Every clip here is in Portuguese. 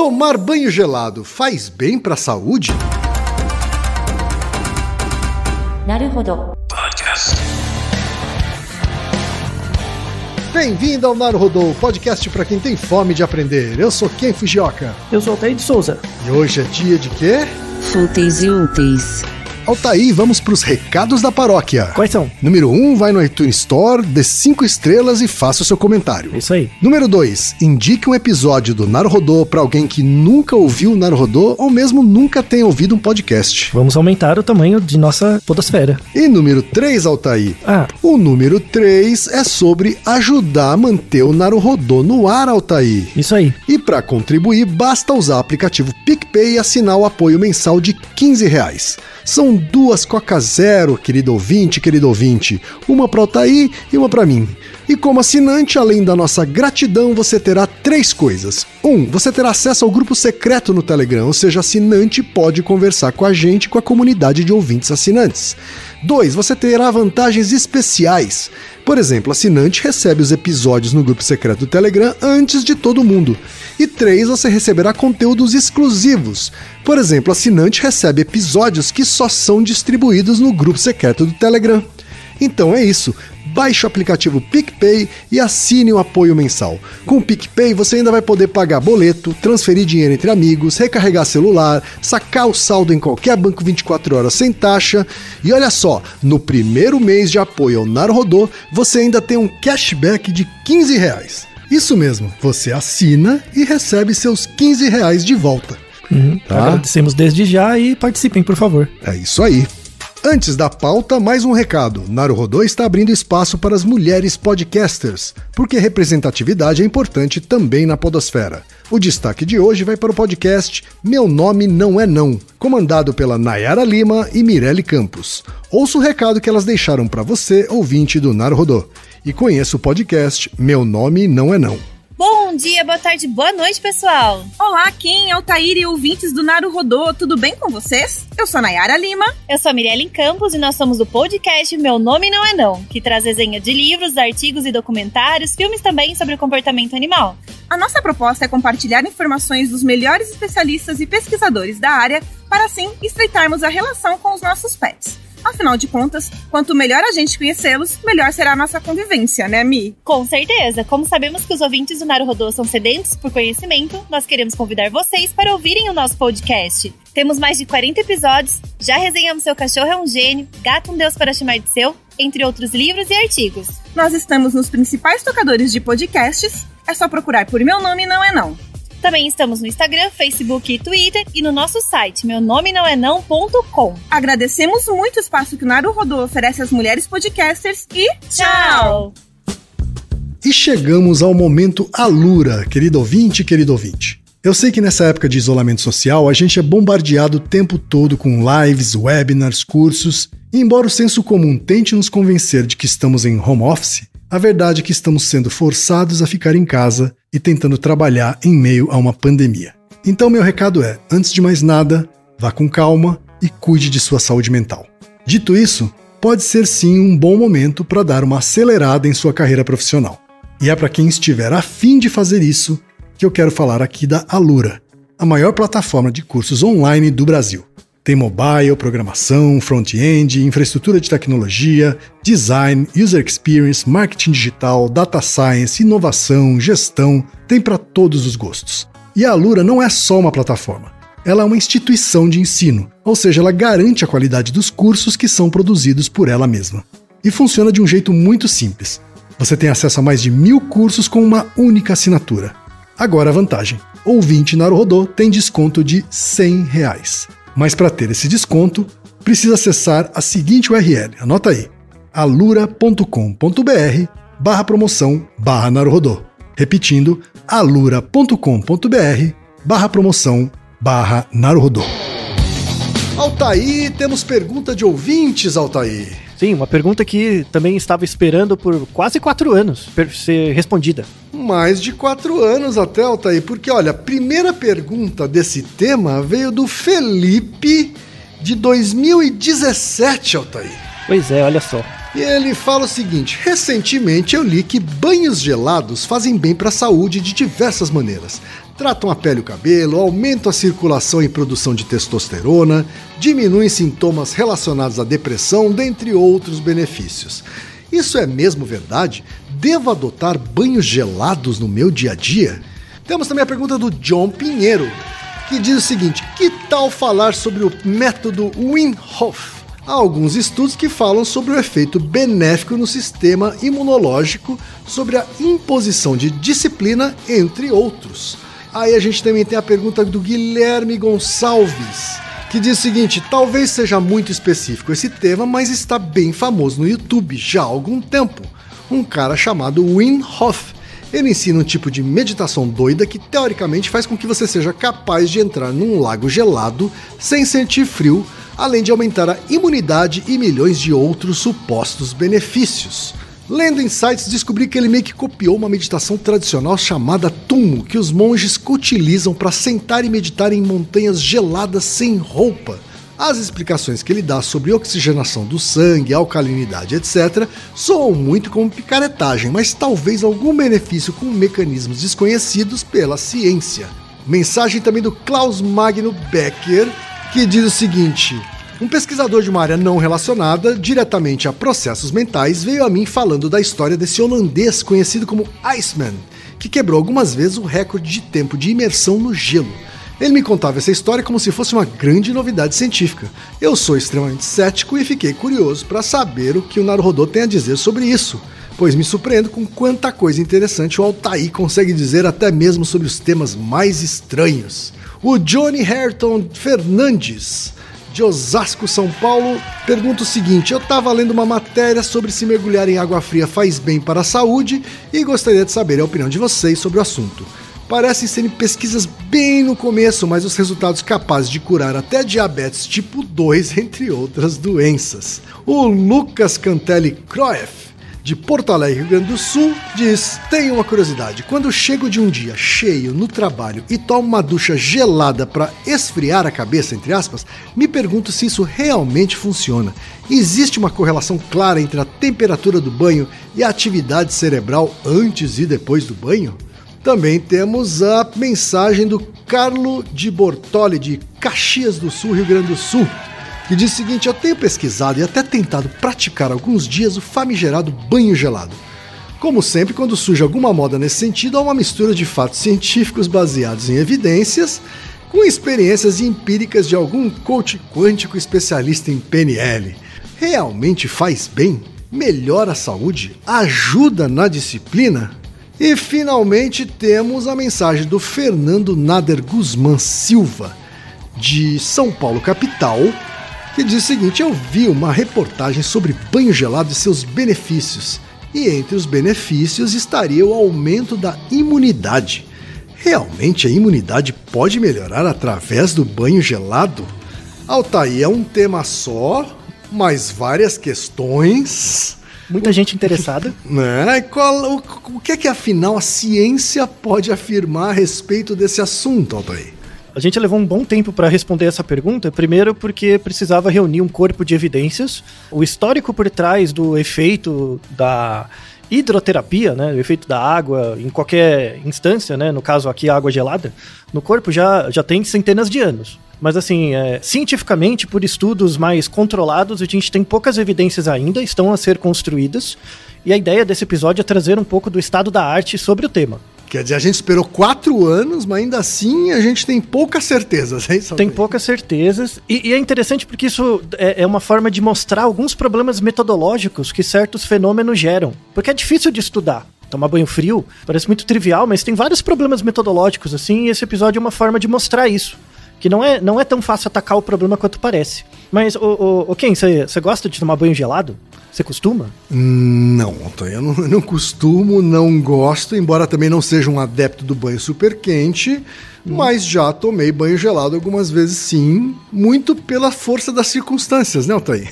Tomar banho gelado faz bem pra saúde? Naruhodo. Bem-vindo ao Naruhodo, podcast pra quem tem fome de aprender. Eu sou Ken Fujioka. Eu sou Altair de Souza. E hoje é dia de quê? Fúteis e úteis. Altair, vamos pros recados da paróquia. Quais são? Número 1, vai no iTunes Store, dê 5 estrelas e faça o seu comentário. Isso aí. Número 2, indique um episódio do Naruhodo pra alguém que nunca ouviu o Naruhodo ou mesmo nunca tenha ouvido um podcast. Vamos aumentar o tamanho de nossa podosfera. E número 3, Altair. O número 3 é sobre ajudar a manter o Naruhodo no ar, Altair. Isso aí. E para contribuir, basta usar o aplicativo PicPay e assinar o apoio mensal de R$15. São 2 Coca Zero, querido ouvinte. Uma para o Altair e uma para mim. E como assinante, além da nossa gratidão, você terá 3 coisas. 1. Você terá acesso ao grupo secreto no Telegram, ou seja, assinante pode conversar com a gente e com a comunidade de ouvintes assinantes. 2. Você terá vantagens especiais. Por exemplo, assinante recebe os episódios no grupo secreto do Telegram antes de todo mundo. E 3. Você receberá conteúdos exclusivos. Por exemplo, assinante recebe episódios que só são distribuídos no grupo secreto do Telegram. Então é isso. Baixe o aplicativo PicPay e assine o apoio mensal. Com o PicPay você ainda vai poder pagar boleto, transferir dinheiro entre amigos, recarregar celular, sacar o saldo em qualquer banco 24 horas sem taxa. E olha só, no primeiro mês de apoio ao Naruhodo, você ainda tem um cashback de R$15. Isso mesmo, você assina e recebe seus R$15 de volta. Tá? Agradecemos desde já e participem, por favor. É isso aí. Antes da pauta, mais um recado. Naruhodo está abrindo espaço para as mulheres podcasters, porque representatividade é importante também na podosfera. O destaque de hoje vai para o podcast Meu Nome Não É Não, comandado pela Nayara Lima e Mirelle Campos. Ouça o recado que elas deixaram para você, ouvinte do Naruhodo, e conheça o podcast Meu Nome Não É Não. Bom dia, boa tarde, boa noite, pessoal! Olá, Kim, Altair e ouvintes do Naruhodo, tudo bem com vocês? Eu sou a Nayara Lima. Eu sou a Mirelle Campos e nós somos do podcast Meu Nome Não É Não, que traz resenha de livros, artigos e documentários, filmes também sobre o comportamento animal. A nossa proposta é compartilhar informações dos melhores especialistas e pesquisadores da área para assim estreitarmos a relação com os nossos pets. Afinal de contas, quanto melhor a gente conhecê-los, melhor será a nossa convivência, né, Mi? Com certeza! Como sabemos que os ouvintes do Naruhodo são sedentos por conhecimento, nós queremos convidar vocês para ouvirem o nosso podcast. Temos mais de 40 episódios, já resenhamos Seu Cachorro é um Gênio, Gato um Deus para Chamar de Seu, entre outros livros e artigos. Nós estamos nos principais tocadores de podcasts, é só procurar por Meu Nome Não É Não. Também estamos no Instagram, Facebook e Twitter e no nosso site, meunomenãoenão.com. Agradecemos muito o espaço que o Naruhodo oferece às mulheres podcasters e tchau! E chegamos ao momento Alura, querido ouvinte. Eu sei que nessa época de isolamento social a gente é bombardeado o tempo todo com lives, webinars, cursos, e embora o senso comum tente nos convencer de que estamos em home office, a verdade é que estamos sendo forçados a ficar em casa e tentando trabalhar em meio a uma pandemia. Então meu recado é, antes de mais nada, vá com calma e cuide de sua saúde mental. Dito isso, pode ser sim um bom momento para dar uma acelerada em sua carreira profissional. E é para quem estiver a fim de fazer isso que eu quero falar aqui da Alura, a maior plataforma de cursos online do Brasil. Tem mobile, programação, front-end, infraestrutura de tecnologia, design, user experience, marketing digital, data science, inovação, gestão, tem para todos os gostos. E a Alura não é só uma plataforma, ela é uma instituição de ensino, ou seja, ela garante a qualidade dos cursos que são produzidos por ela mesma. E funciona de um jeito muito simples. Você tem acesso a mais de 1000 cursos com uma única assinatura. Agora a vantagem, ouvinte Naruhodo tem desconto de R$100. Mas para ter esse desconto, precisa acessar a seguinte URL, anota aí, alura.com.br/promoção/Naruhodo. Repetindo, alura.com.br/promoção/Naruhodo. Altair, temos pergunta de ouvintes, Altair. Sim, uma pergunta que também estava esperando por quase 4 anos ser respondida. Mais de 4 anos até, Altair, porque olha, a primeira pergunta desse tema veio do Felipe de 2017, Altair. Pois é, olha só. E ele fala o seguinte: recentemente eu li que banhos gelados fazem bem para a saúde de diversas maneiras. Tratam a pele e o cabelo, aumentam a circulação e produção de testosterona, diminuem sintomas relacionados à depressão, dentre outros benefícios. Isso é mesmo verdade? Devo adotar banhos gelados no meu dia a dia? Temos também a pergunta do John Pinheiro, que diz o seguinte: que tal falar sobre o método Wim Hof? Há alguns estudos que falam sobre o efeito benéfico no sistema imunológico, sobre a imposição de disciplina, entre outros. Aí a gente também tem a pergunta do Guilherme Gonçalves, que diz o seguinte: talvez seja muito específico esse tema, mas está bem famoso no YouTube já há algum tempo. Um cara chamado Wim Hof. Ele ensina um tipo de meditação doida que teoricamente faz com que você seja capaz de entrar num lago gelado sem sentir frio, além de aumentar a imunidade e milhões de outros supostos benefícios. Lendo em sites, descobri que ele meio que copiou uma meditação tradicional chamada Tummo, que os monges utilizam para sentar e meditar em montanhas geladas sem roupa. As explicações que ele dá sobre oxigenação do sangue, alcalinidade, etc., soam muito como picaretagem, mas talvez algum benefício com mecanismos desconhecidos pela ciência. Mensagem também do Klaus Magno Becker, que diz o seguinte: um pesquisador de uma área não relacionada diretamente a processos mentais veio a mim falando da história desse holandês conhecido como Iceman, que quebrou algumas vezes o recorde de tempo de imersão no gelo. Ele me contava essa história como se fosse uma grande novidade científica. Eu sou extremamente cético e fiquei curioso para saber o que o Naruhodô tem a dizer sobre isso, pois me surpreendo com quanta coisa interessante o Altair consegue dizer até mesmo sobre os temas mais estranhos. O Johnny Hareton Fernandes, de Osasco, São Paulo, pergunta o seguinte: eu estava lendo uma matéria sobre se mergulhar em água fria faz bem para a saúde e gostaria de saber a opinião de vocês sobre o assunto. Parecem serem pesquisas bem no começo, mas os resultados capazes de curar até diabetes tipo 2, entre outras doenças. O Lucas Cantelli Croef, de Porto Alegre, Rio Grande do Sul, diz: tenho uma curiosidade, quando chego de um dia cheio no trabalho e tomo uma ducha gelada para esfriar a cabeça, entre aspas, me pergunto se isso realmente funciona. Existe uma correlação clara entre a temperatura do banho e a atividade cerebral antes e depois do banho? Também temos a mensagem do Carlo de Bortoli, de Caxias do Sul, Rio Grande do Sul, que diz o seguinte: eu tenho pesquisado e até tentado praticar alguns dias o famigerado banho gelado. Como sempre, quando surge alguma moda nesse sentido, há uma mistura de fatos científicos baseados em evidências, com experiências empíricas de algum coach quântico especialista em PNL. Realmente faz bem? Melhora a saúde? Ajuda na disciplina? E finalmente temos a mensagem do Fernando Nader Guzmán Silva, de São Paulo, capital, que diz o seguinte: eu vi uma reportagem sobre banho gelado e seus benefícios, e entre os benefícios estaria o aumento da imunidade. Realmente a imunidade pode melhorar através do banho gelado? Altair, é um tema só, mas várias questões. Muita gente interessada. Né? O que é que afinal a ciência pode afirmar a respeito desse assunto, Altair? A gente levou um bom tempo para responder essa pergunta, primeiro porque precisava reunir um corpo de evidências, o histórico por trás do efeito da hidroterapia, né, o efeito da água em qualquer instância, né, no caso aqui a água gelada, no corpo já tem centenas de anos. Mas assim, cientificamente, por estudos mais controlados, a gente tem poucas evidências ainda, estão a ser construídas, e a ideia desse episódio é trazer um pouco do estado da arte sobre o tema. Quer dizer, a gente esperou 4 anos, mas ainda assim a gente tem poucas certezas, é isso? Tem poucas certezas, e é interessante porque isso é uma forma de mostrar alguns problemas metodológicos que certos fenômenos geram, porque é difícil de estudar. Tomar banho frio parece muito trivial, mas tem vários problemas metodológicos, assim, e esse episódio é uma forma de mostrar isso. Que não é tão fácil atacar o problema quanto parece. Mas, Ken, você gosta de tomar banho gelado? Você costuma? Não, eu não costumo, não gosto, embora também não seja um adepto do banho super quente, mas já tomei banho gelado algumas vezes sim, muito pela força das circunstâncias, né, Altair?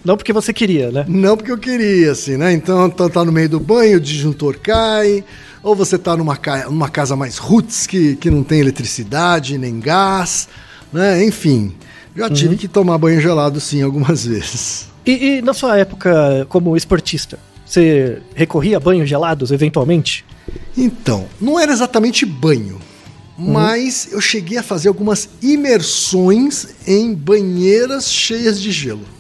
Não porque você queria, né? Não porque eu queria, assim, né? Então tá no meio do banho, o disjuntor cai, ou você tá numa casa mais roots que não tem eletricidade, nem gás, né? Enfim, já tive que tomar banho gelado sim algumas vezes. E na sua época como esportista, você recorria a banhos gelados eventualmente? Então, não era exatamente banho, mas eu cheguei a fazer algumas imersões em banheiras cheias de gelo.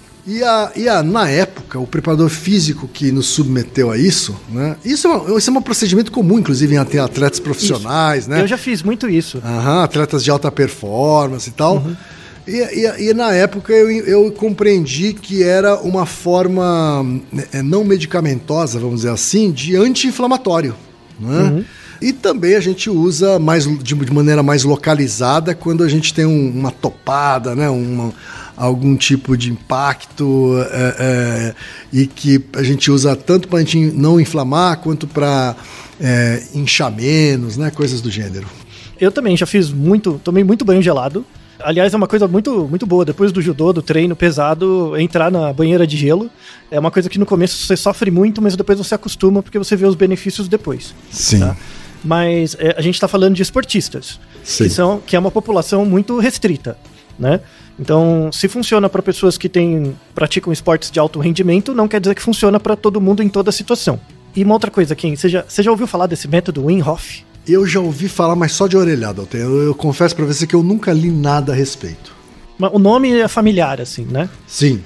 Na época, o preparador físico que nos submeteu a isso, né? Isso é um procedimento comum, inclusive, em atletas profissionais, isso. Né? Eu já fiz muito isso. Atletas de alta performance e tal. E na época eu compreendi que era uma forma não medicamentosa, vamos dizer assim, de anti-inflamatório, né? E também a gente usa de maneira mais localizada quando a gente tem uma topada, né? Algum tipo de impacto e que a gente usa tanto para a gente não inflamar quanto para inchar menos, né? Coisas do gênero. Eu também já tomei muito banho gelado. Aliás, é uma coisa muito, muito boa. Depois do judô, do treino pesado, entrar na banheira de gelo é uma coisa que no começo você sofre muito, mas depois você acostuma porque você vê os benefícios depois. Sim. Tá? Mas a gente está falando de esportistas, que é uma população muito restrita, né? Então, se funciona para pessoas que praticam esportes de alto rendimento, não quer dizer que funciona para todo mundo em toda situação. E uma outra coisa, Kim, você já ouviu falar desse método Wim Hof? Eu já ouvi falar, mas só de orelhada. Eu confesso pra você que eu nunca li nada a respeito. Mas o nome é familiar, assim, né? Sim.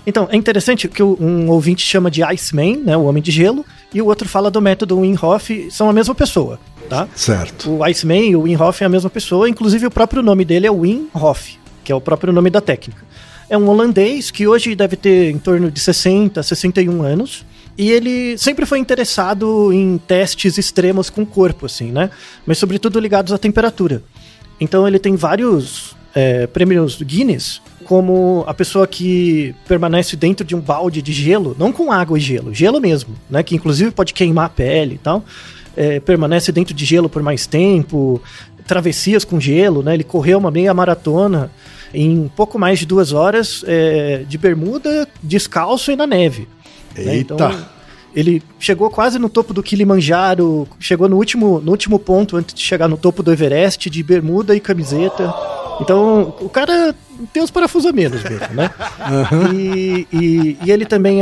Então, é interessante que um ouvinte chama de Iceman, né, o Homem de Gelo, e o outro fala do método Wim Hof, são a mesma pessoa, tá? Certo. O Iceman e o Wim Hof é a mesma pessoa, inclusive o próprio nome dele é Wim Hof, que é o próprio nome da técnica. É um holandês que hoje deve ter em torno de 60, 61 anos, e ele sempre foi interessado em testes extremos com o corpo, assim, né? Mas sobretudo ligados à temperatura. Então ele tem vários prêmios Guinness, como a pessoa que permanece dentro de um balde de gelo, não com água e gelo mesmo, né? Que inclusive pode queimar a pele e tal. Permanece dentro de gelo por mais tempo, travessias com gelo, né? Ele correu uma meia maratona em pouco mais de 2 horas de bermuda, descalço e na neve. Eita! Né? Então, ele chegou quase no topo do Kilimanjaro, chegou no último ponto antes de chegar no topo do Everest, de bermuda e camiseta. Então, o cara tem os parafusos a menos mesmo, né? E ele também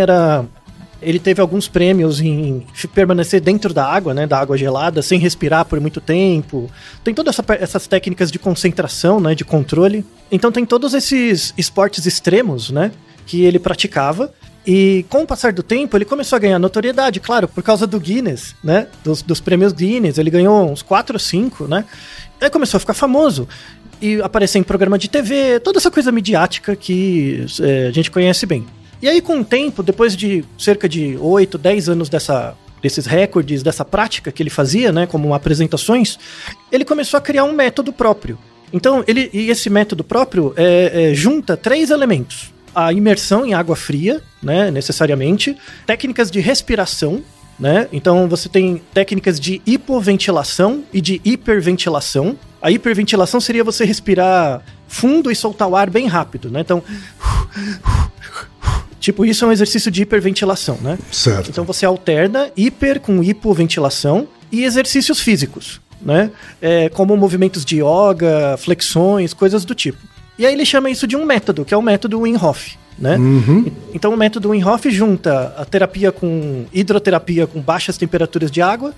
ele teve alguns prêmios em permanecer dentro da água, né, da água gelada, sem respirar por muito tempo. Tem todas essas técnicas de concentração, né, de controle. Então tem todos esses esportes extremos, né, que ele praticava. E com o passar do tempo, ele começou a ganhar notoriedade, claro, por causa do Guinness, né, dos prêmios Guinness. Ele ganhou uns 4 ou 5, né? Aí começou a ficar famoso e aparecer em programa de TV, toda essa coisa midiática que a gente conhece bem. E aí, com o tempo, depois de cerca de 8, 10 anos desses recordes, dessa prática que ele fazia, né, como apresentações, ele começou a criar um método próprio. Então, esse método próprio junta 3 elementos. A imersão em água fria, né, necessariamente, técnicas de respiração, né? Então, você tem técnicas de hipoventilação e de hiperventilação. A hiperventilação seria você respirar fundo e soltar o ar bem rápido, né? Então, tipo, isso é um exercício de hiperventilação, né? Certo. Então você alterna hiper com hipoventilação e exercícios físicos, né? Como movimentos de yoga, flexões, coisas do tipo. E aí ele chama isso de um método, que é o método Wim Hof, né? Então o método Wim Hof junta a terapia com hidroterapia com baixas temperaturas de água,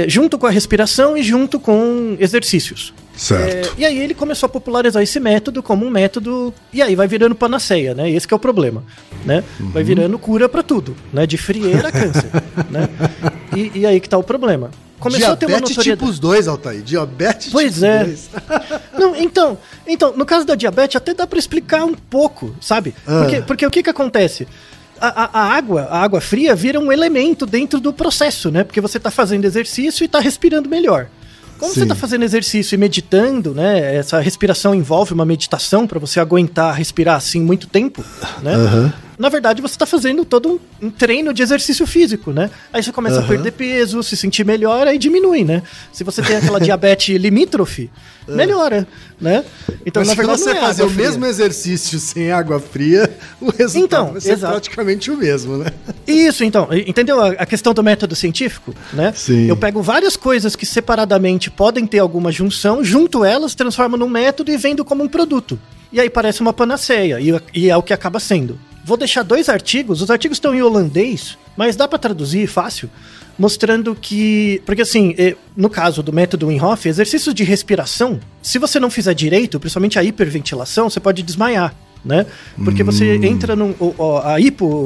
junto com a respiração e junto com exercícios. Certo. E aí ele começou a popularizar esse método como um método, e aí vai virando panaceia, né? Esse que é o problema, né? Vai virando cura pra tudo, né? De frieira a câncer, né? E aí que tá o problema. Começou diabetes a ter uma notoriedade. Tipos 2, Altair. Diabetes pois tipo 2. Não, então, no caso da diabetes até dá pra explicar um pouco, sabe? Porque o que acontece? A água fria vira um elemento dentro do processo, né? Porque você tá fazendo exercício e tá respirando melhor. Como você tá fazendo exercício e meditando, né? Essa respiração envolve uma meditação para você aguentar respirar assim muito tempo, né? Na verdade, você tá fazendo todo um treino de exercício físico, né? Aí você começa a perder peso, se sentir melhor, aí diminui, né? Se você tem aquela diabetes limítrofe, melhora, né? Então, mas na verdade, se você fazer o mesmo exercício sem água fria, o resultado vai ser praticamente o mesmo, né? Isso, então. Entendeu a questão do método científico, né? Sim. Eu pego várias coisas que separadamente podem ter alguma junção, junto elas, transformo num método e vendo como um produto. E aí parece uma panaceia, e é o que acaba sendo. vou deixar 2 artigos, os artigos estão em holandês, mas dá pra traduzir fácil, mostrando que, porque assim, no caso do método Wim Hof, exercícios de respiração, se você não fizer direito, principalmente a hiperventilação, você pode desmaiar, né? Porque você entra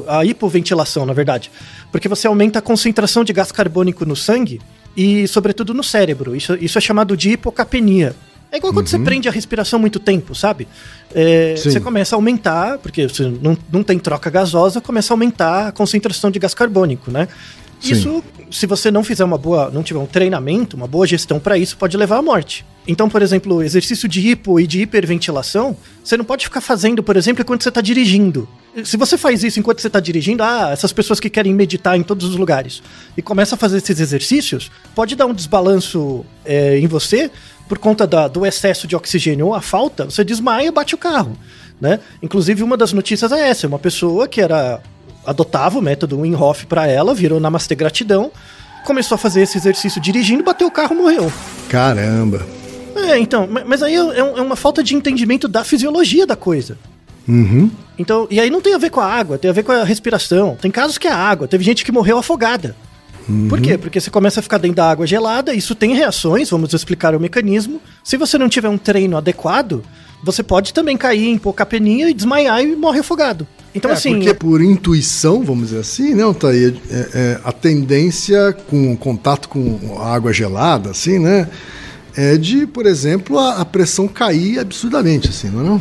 a hipoventilação, na verdade, porque você aumenta a concentração de gás carbônico no sangue e, sobretudo, no cérebro. Isso é chamado de hipocapnia. É igual quando você prende a respiração muito tempo, sabe? Você começa a aumentar, porque você não tem troca gasosa, começa a aumentar a concentração de gás carbônico, né? Sim. Isso, se você não fizer não tiver um treinamento, uma boa gestão para isso, pode levar à morte. Então, por exemplo, exercício de hipo e de hiperventilação, você não pode ficar fazendo, por exemplo, enquanto você está dirigindo. Se você faz isso enquanto você está dirigindo, essas pessoas que querem meditar em todos os lugares, e começa a fazer esses exercícios, pode dar um desbalanço em você, por conta do excesso de oxigênio ou a falta, você desmaia e bate o carro, né? Inclusive, uma das notícias é essa, uma pessoa que adotava o método Wim Hof para ela, virou namastê gratidão, começou a fazer esse exercício dirigindo, bateu o carro e morreu. Caramba! Então, mas aí é uma falta de entendimento da fisiologia da coisa. Então, e aí não tem a ver com a água, tem a ver com a respiração. Tem casos que é a água, teve gente que morreu afogada. Por quê? Porque você começa a ficar dentro da água gelada, isso tem reações, vamos explicar o mecanismo. Se você não tiver um treino adequado, você pode também cair em hipocapnia e desmaiar e morrer afogado. Então, assim... Porque por intuição, vamos dizer assim, né, Altair, a tendência com contato com a água gelada, assim, né, é de, por exemplo, a pressão cair absurdamente, assim, não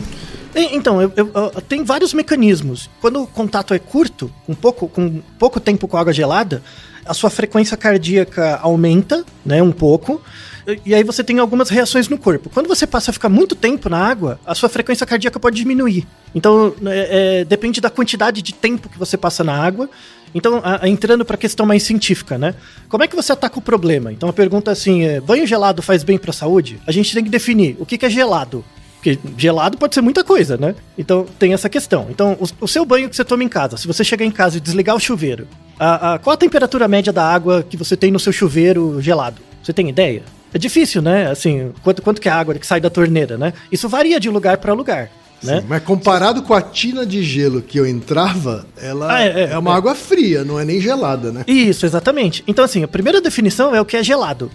é? Então, tem vários mecanismos. Quando o contato é curto, com pouco tempo com água gelada, a sua frequência cardíaca aumenta, né, um pouco, e aí você tem algumas reações no corpo. Quando você passa a ficar muito tempo na água, a sua frequência cardíaca pode diminuir. Então, depende da quantidade de tempo que você passa na água. Então, entrando para a questão mais científica, né? Como é que você ataca o problema? Então, a pergunta é assim, banho gelado faz bem para a saúde? A gente tem que definir o que é gelado. Porque gelado pode ser muita coisa, né? Então, tem essa questão. Então, o seu banho que você toma em casa, se você chegar em casa e desligar o chuveiro, qual a temperatura média da água que você tem no seu chuveiro gelado? Você tem ideia? É difícil, né? Assim, quanto que é a água que sai da torneira, né? Isso varia de lugar para lugar, né? Sim, mas comparado com a tina de gelo que eu entrava, ela é uma água fria, não é nem gelada, né? Isso, exatamente. Então, assim, a primeira definição é o que é gelado.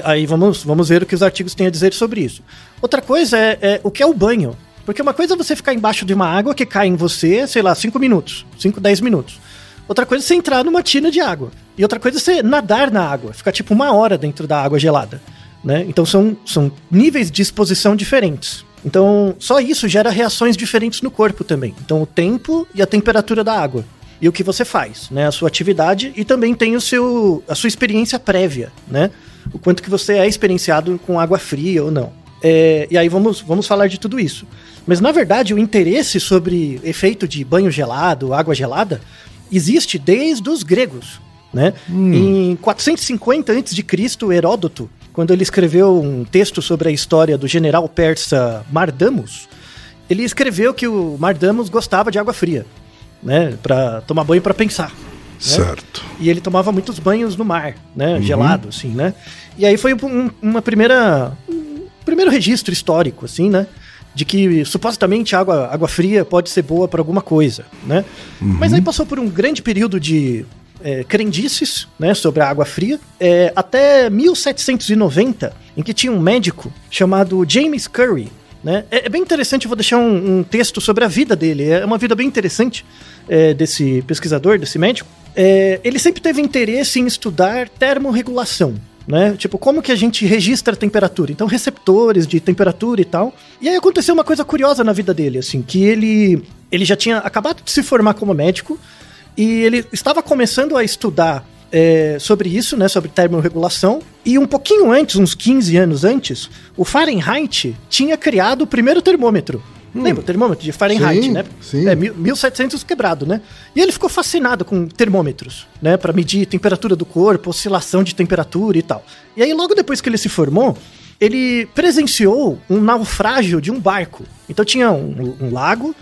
Aí vamos ver o que os artigos têm a dizer sobre isso. Outra coisa é o que é o banho. Porque uma coisa é você ficar embaixo de uma água que cai em você, sei lá, 5 minutos, 5, 10 minutos. Outra coisa é você entrar numa tina de água. E outra coisa é você nadar na água, ficar tipo 1 hora dentro da água gelada, né? Então são níveis de exposição diferentes. Então só isso gera reações diferentes no corpo também. Então o tempo e a temperatura da água. E o que você faz, né? A sua atividade e também tem a sua experiência prévia, né? O quanto que você é experienciado com água fria ou não. E aí vamos falar de tudo isso. Mas na verdade o interesse sobre efeito de banho gelado, água gelada, existe desde os gregos, né? Em 450 a.C., Heródoto, quando ele escreveu um texto sobre a história do general persa Mardamos, ele escreveu que o Mardamos gostava de água fria, né? Para tomar banho para pensar. Certo. Né? E ele tomava muitos banhos no mar, né? Gelado, assim, né? E aí foi um primeiro registro histórico, assim, né? De que supostamente água fria pode ser boa para alguma coisa, né? Mas aí passou por um grande período de crendices, né, sobre a água fria, até 1790, em que tinha um médico chamado James Curry, né? É bem interessante, eu vou deixar um texto sobre a vida dele, é uma vida bem interessante desse pesquisador, desse médico. Ele sempre teve interesse em estudar termorregulação, né? Tipo, como que a gente registra a temperatura? Então, receptores de temperatura e tal. E aí aconteceu uma coisa curiosa na vida dele, assim, que ele já tinha acabado de se formar como médico e ele estava começando a estudar sobre isso, né? Sobre termorregulação. E um pouquinho antes, uns 15 anos antes, o Fahrenheit tinha criado o primeiro termômetro. Lembra o termômetro de Fahrenheit, sim, né? Sim. 1700 quebrado, né? E ele ficou fascinado com termômetros, né? Para medir temperatura do corpo, oscilação de temperatura e tal. E aí, logo depois que ele se formou, ele presenciou um naufrágio de um barco. Então tinha um lago,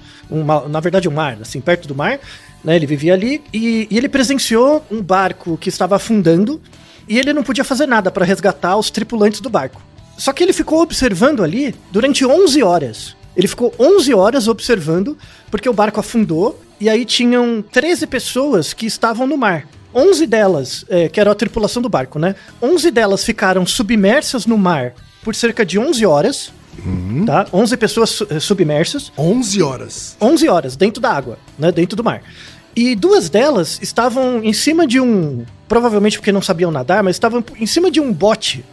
na verdade um mar, assim, perto do mar, né? Ele vivia ali e ele presenciou um barco que estava afundando e ele não podia fazer nada para resgatar os tripulantes do barco. Só que ele ficou observando ali durante 11 horas. Ele ficou 11 horas observando, porque o barco afundou e aí tinham 13 pessoas que estavam no mar. 11 delas, que era a tripulação do barco, né? 11 delas ficaram submersas no mar por cerca de 11 horas, tá? 11 pessoas submersas. 11 horas. 11 horas, dentro da água, né? Dentro do mar. E 2 delas estavam em cima de provavelmente porque não sabiam nadar, mas estavam em cima de um bote,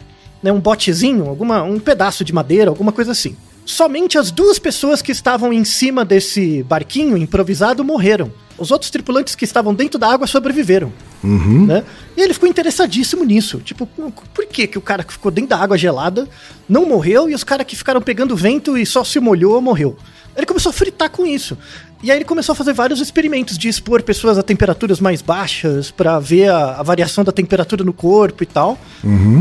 né? Um botezinho, um pedaço de madeira, alguma coisa assim. Somente as 2 pessoas que estavam em cima desse barquinho improvisado morreram. Os outros tripulantes que estavam dentro da água sobreviveram. Né? E ele ficou interessadíssimo nisso. Tipo, por que o cara que ficou dentro da água gelada não morreu e os caras que ficaram pegando vento e só se molhou morreu? Ele começou a fritar com isso. E aí ele começou a fazer vários experimentos de expor pessoas a temperaturas mais baixas pra ver a variação da temperatura no corpo e tal.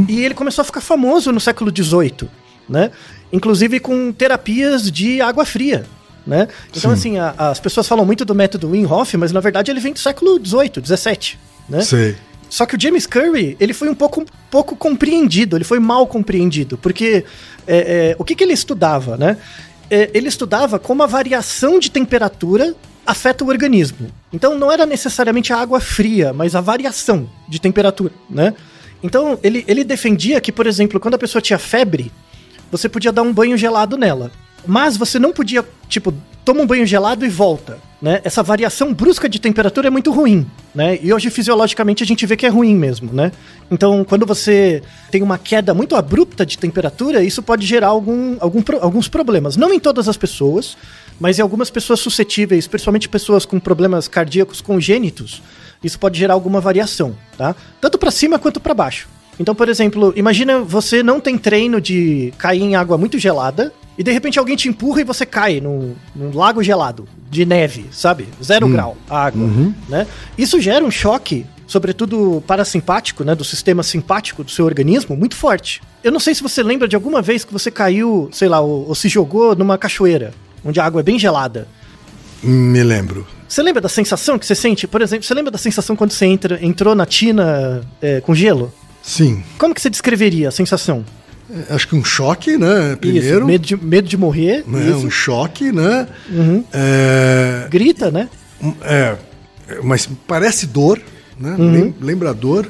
E ele começou a ficar famoso no século XVIII, né? Inclusive com terapias de água fria, né? Então, assim, as pessoas falam muito do método Wim Hof, mas na verdade ele vem do século XVIII, XVII, né? Sei. Só que o James Curry, ele foi um pouco compreendido, ele foi mal compreendido, porque o que ele estudava, né? Ele estudava como a variação de temperatura afeta o organismo. Então não era necessariamente a água fria, mas a variação de temperatura, né? Então ele defendia que, por exemplo, quando a pessoa tinha febre, você podia dar um banho gelado nela. Mas você não podia, tipo, toma um banho gelado e volta, né? Essa variação brusca de temperatura é muito ruim, né? E hoje, fisiologicamente, a gente vê que é ruim mesmo, né? Então, quando você tem uma queda muito abrupta de temperatura, isso pode gerar alguns problemas. Não em todas as pessoas, mas em algumas pessoas suscetíveis, principalmente pessoas com problemas cardíacos congênitos, isso pode gerar alguma variação, tá? Tanto para cima quanto para baixo. Então, por exemplo, imagina você não tem treino de cair em água muito gelada e de repente alguém te empurra e você cai num lago gelado, de neve, sabe? 0 grau a água, né? Isso gera um choque, sobretudo parasimpático, né? Do sistema simpático do seu organismo, muito forte. Eu não sei se você lembra de alguma vez que você caiu, sei lá, ou se jogou numa cachoeira, onde a água é bem gelada. Me lembro. Você lembra da sensação que você sente? Por exemplo, você lembra da sensação quando você entrou na tina com gelo? Como que você descreveria a sensação? Acho que um choque, né? Primeiro. Isso, medo de morrer. Né? Um choque, né? Grita, né? Mas parece dor, né? Lembra a dor.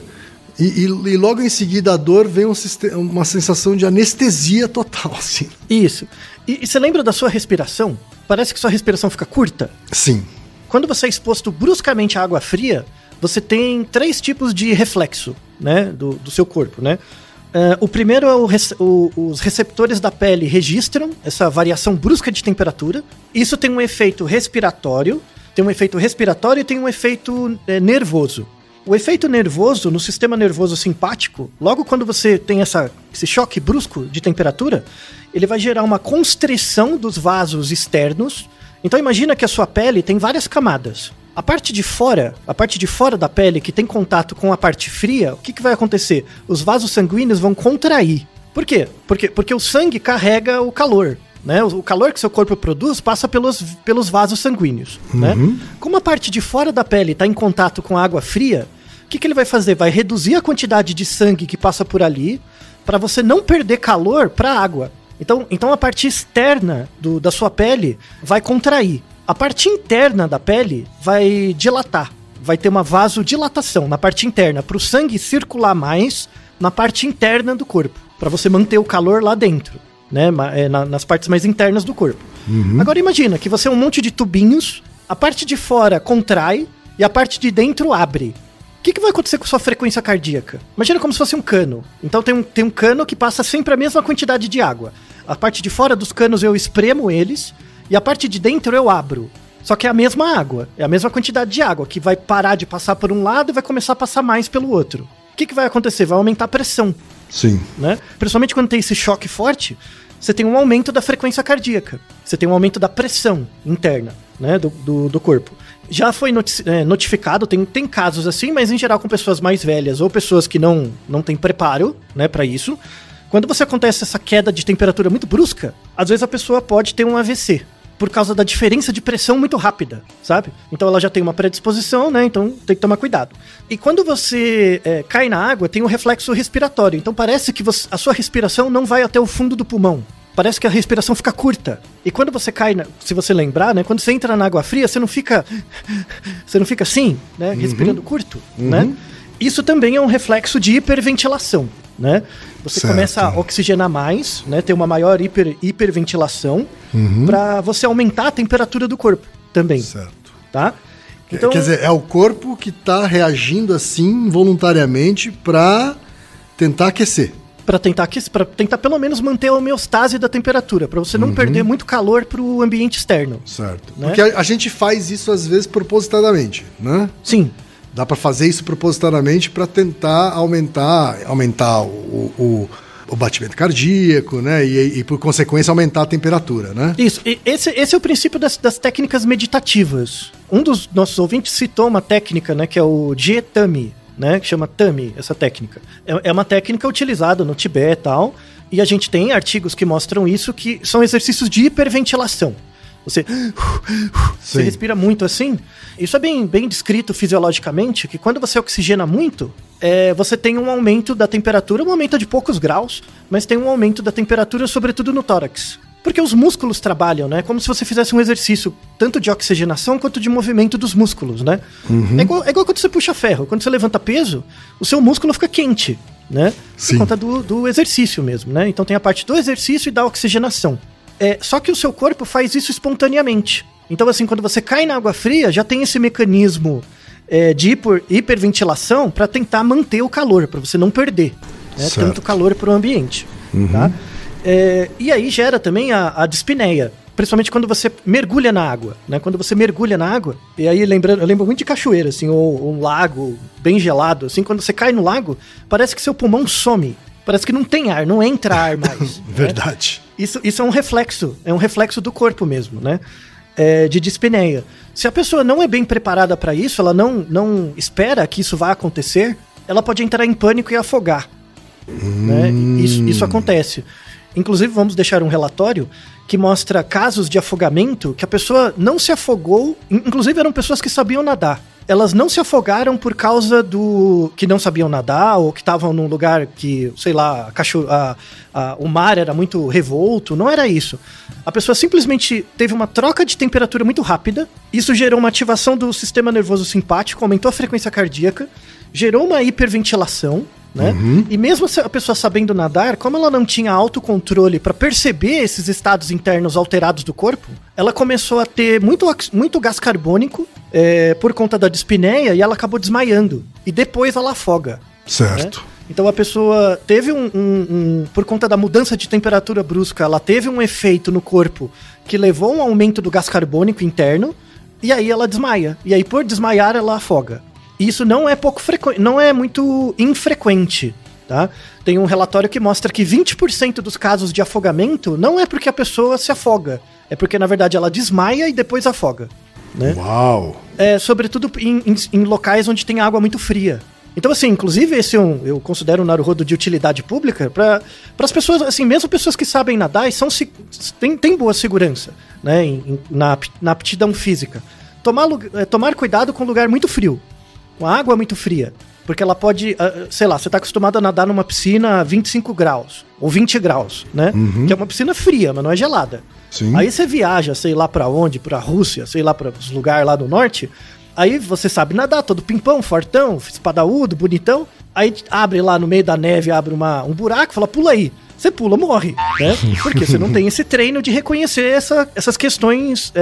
E logo em seguida a dor vem uma sensação de anestesia total, assim. Isso. E você lembra da sua respiração? Parece que sua respiração fica curta? Sim. Quando você é exposto bruscamente à água fria, você tem 3 tipos de reflexo, né, do seu corpo, né? O primeiro é os receptores da pele registram essa variação brusca de temperatura. Isso tem um efeito respiratório, e tem um efeito nervoso. O efeito nervoso, no sistema nervoso simpático, logo quando você tem esse choque brusco de temperatura, ele vai gerar uma constrição dos vasos externos. Então imagina que a sua pele tem várias camadas. A parte de fora da pele que tem contato com a parte fria, o que vai acontecer? Os vasos sanguíneos vão contrair. Por quê? Porque o sangue carrega o calor, né? O calor que seu corpo produz passa pelos vasos sanguíneos, né? Como a parte de fora da pele está em contato com a água fria, o que ele vai fazer? Vai reduzir a quantidade de sangue que passa por ali para você não perder calor para a água. Então a parte externa da sua pele vai contrair. A parte interna da pele vai dilatar, vai ter uma vasodilatação na parte interna, para o sangue circular mais na parte interna do corpo, para você manter o calor lá dentro, né? Nas partes mais internas do corpo. Agora imagina que você é um monte de tubinhos, a parte de fora contrai e a parte de dentro abre. O que vai acontecer com sua frequência cardíaca? Imagina como se fosse um cano. Então tem um cano que passa sempre a mesma quantidade de água. A parte de fora dos canos eu espremo eles, e a parte de dentro eu abro. Só que é a mesma água, é a mesma quantidade de água, que vai parar de passar por um lado e vai começar a passar mais pelo outro. O que vai acontecer? Vai aumentar a pressão. Sim. Né? Principalmente quando tem esse choque forte, você tem um aumento da frequência cardíaca. Você tem um aumento da pressão interna, né, do corpo. Já foi notificado, tem casos assim, mas em geral com pessoas mais velhas ou pessoas que não têm preparo, né, para isso. Quando você acontece essa queda de temperatura muito brusca, às vezes a pessoa pode ter um AVC, por causa da diferença de pressão muito rápida, sabe? Então ela já tem uma predisposição, né? Então tem que tomar cuidado. E quando você cai na água, tem um reflexo respiratório. Então parece que a sua respiração não vai até o fundo do pulmão. parece que a respiração fica curta. E quando você cai, se você lembrar, né? Quando você entra na água fria, você não fica assim, né? Respirando curto, né? Isso também é um reflexo de hiperventilação, né? Você começa a oxigenar mais, né? Ter uma maior hiperventilação para você aumentar a temperatura do corpo também. Certo. Tá? Então, quer dizer, é o corpo que está reagindo assim voluntariamente para tentar aquecer. Para tentar pelo menos manter a homeostase da temperatura, para você não perder muito calor para o ambiente externo. Certo. Né? Porque a gente faz isso às vezes propositadamente, né? Sim. Dá para fazer isso propositadamente para tentar aumentar o batimento cardíaco, né? E por consequência aumentar a temperatura, né? Isso. E esse é o princípio das técnicas meditativas. Um dos nossos ouvintes citou uma técnica, né? Que é o Jie-Tami, né? Que chama Tami, essa técnica. É uma técnica utilizada no Tibete e tal. E a gente tem artigos que mostram isso, que são exercícios de hiperventilação. Você respira muito assim. Isso é bem descrito fisiologicamente, que quando você oxigena muito, você tem um aumento da temperatura, um aumento de poucos graus, mas tem um aumento da temperatura, sobretudo no tórax. Porque os músculos trabalham, né? Como se você fizesse um exercício tanto de oxigenação quanto de movimento dos músculos, né? É igual quando você puxa ferro. Quando você levanta peso, o seu músculo fica quente, né? Sim. Por conta do exercício mesmo, né? Então tem a parte do exercício e da oxigenação. Só que o seu corpo faz isso espontaneamente. Então, assim, quando você cai na água fria, já tem esse mecanismo de hiperventilação para tentar manter o calor, para você não perder, né, tanto calor para o ambiente. Tá? E aí gera também a dispneia, principalmente quando você mergulha na água. Né? Quando você mergulha na água, e aí eu lembro muito de cachoeira, assim, ou um lago bem gelado. Assim, quando você cai no lago, parece que seu pulmão some. Parece que não tem ar, não entra ar mais. Verdade. Né? Isso é um reflexo do corpo mesmo, né? De dispneia. Se a pessoa não é bem preparada para isso, ela não espera que isso vá acontecer, ela pode entrar em pânico e afogar. Né? Isso acontece. Inclusive, vamos deixar um relatório que mostra casos de afogamento que a pessoa não se afogou, inclusive eram pessoas que sabiam nadar. Elas não se afogaram por causa que não sabiam nadar ou que estavam num lugar que, sei lá, o mar era muito revolto. Não era isso. A pessoa simplesmente teve uma troca de temperatura muito rápida. Isso gerou uma ativação do sistema nervoso simpático, aumentou a frequência cardíaca, gerou uma hiperventilação, né? E mesmo a pessoa sabendo nadar, como ela não tinha autocontrole para perceber esses estados internos alterados do corpo, ela começou a ter muito gás carbônico por conta da dispneia e ela acabou desmaiando. E depois ela afoga. Certo. Né? Então a pessoa teve por conta da mudança de temperatura brusca, ela teve um efeito no corpo que levou a um aumento do gás carbônico interno, e aí ela desmaia. E aí por desmaiar ela afoga. Isso não é não é muito infrequente, tá? Tem um relatório que mostra que 20% dos casos de afogamento não é porque a pessoa se afoga, é porque na verdade ela desmaia e depois afoga, né? Uau! Sobretudo em locais onde tem água muito fria. Então, assim, inclusive esse eu considero um Naruhodo de utilidade pública para as pessoas, assim, mesmo pessoas que sabem nadar e tem boa segurança, né, na aptidão física. Tomar cuidado com um lugar muito frio, com água muito fria, porque ela pode, sei lá, você está acostumado a nadar numa piscina a 25 graus, ou 20 graus, né? Que é uma piscina fria, mas não é gelada. Sim. Aí você viaja, sei lá pra onde, pra Rússia, sei lá para os lugares lá do norte, aí você sabe nadar, todo pimpão, fortão, espadaúdo, bonitão, aí abre lá no meio da neve, abre um buraco, fala, pula aí. Você pula, morre, né? Porque você não tem esse treino de reconhecer essas questões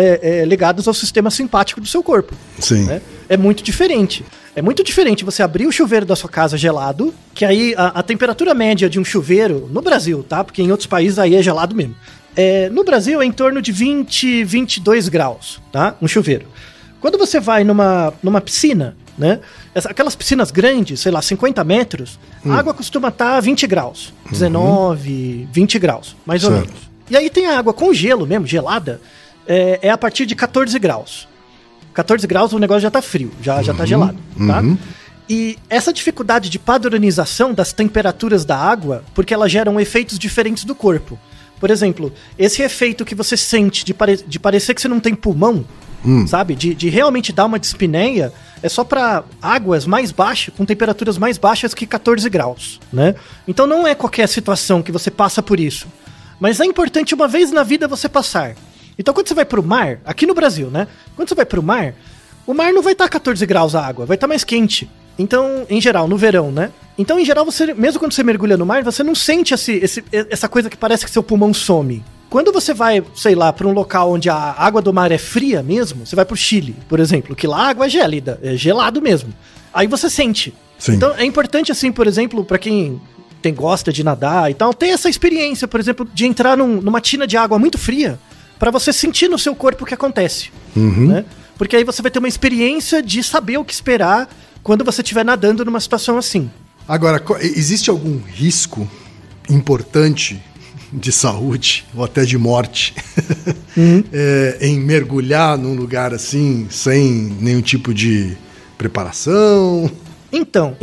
ligadas ao sistema simpático do seu corpo. Sim. Né? É muito diferente. É muito diferente você abrir o chuveiro da sua casa gelado, que aí a temperatura média de um chuveiro, no Brasil, tá? Porque em outros países aí é gelado mesmo. No Brasil é em torno de 20, 22 graus, tá? Um chuveiro. Quando você vai numa piscina, né? Aquelas piscinas grandes, sei lá, 50 metros, a água costuma estar a 20 graus. 19, 20 graus, mais ou menos. E aí tem a água com gelo mesmo, gelada, a partir de 14 graus. 14 graus o negócio já tá frio, já tá gelado, tá? E essa dificuldade de padronização das temperaturas da água, porque elas geram efeitos diferentes do corpo. Por exemplo, esse efeito que você sente de parecer que você não tem pulmão, sabe? De realmente dar uma dispneia, é só para águas mais baixas, com temperaturas mais baixas que 14 graus, né? Então não é qualquer situação que você passa por isso. Mas é importante uma vez na vida você passar. Então quando você vai pro mar, aqui no Brasil, né? Quando você vai pro mar, o mar não vai estar 14 graus a água, vai estar mais quente. Então, em geral, no verão, né? Então, em geral, você, mesmo quando você mergulha no mar, você não sente essa coisa que parece que seu pulmão some. Quando você vai, sei lá, pra um local onde a água do mar é fria mesmo, você vai pro Chile, por exemplo, que lá a água é gélida, é gelado mesmo. Aí você sente. Sim. Então, é importante, assim, por exemplo, pra quem gosta de nadar e tal, ter essa experiência, por exemplo, de entrar numa tina de água muito fria, pra você sentir no seu corpo o que acontece, né? Porque aí você vai ter uma experiência de saber o que esperar quando você estiver nadando numa situação assim. Agora, existe algum risco importante de saúde ou até de morte em mergulhar num lugar assim, sem nenhum tipo de preparação? Então,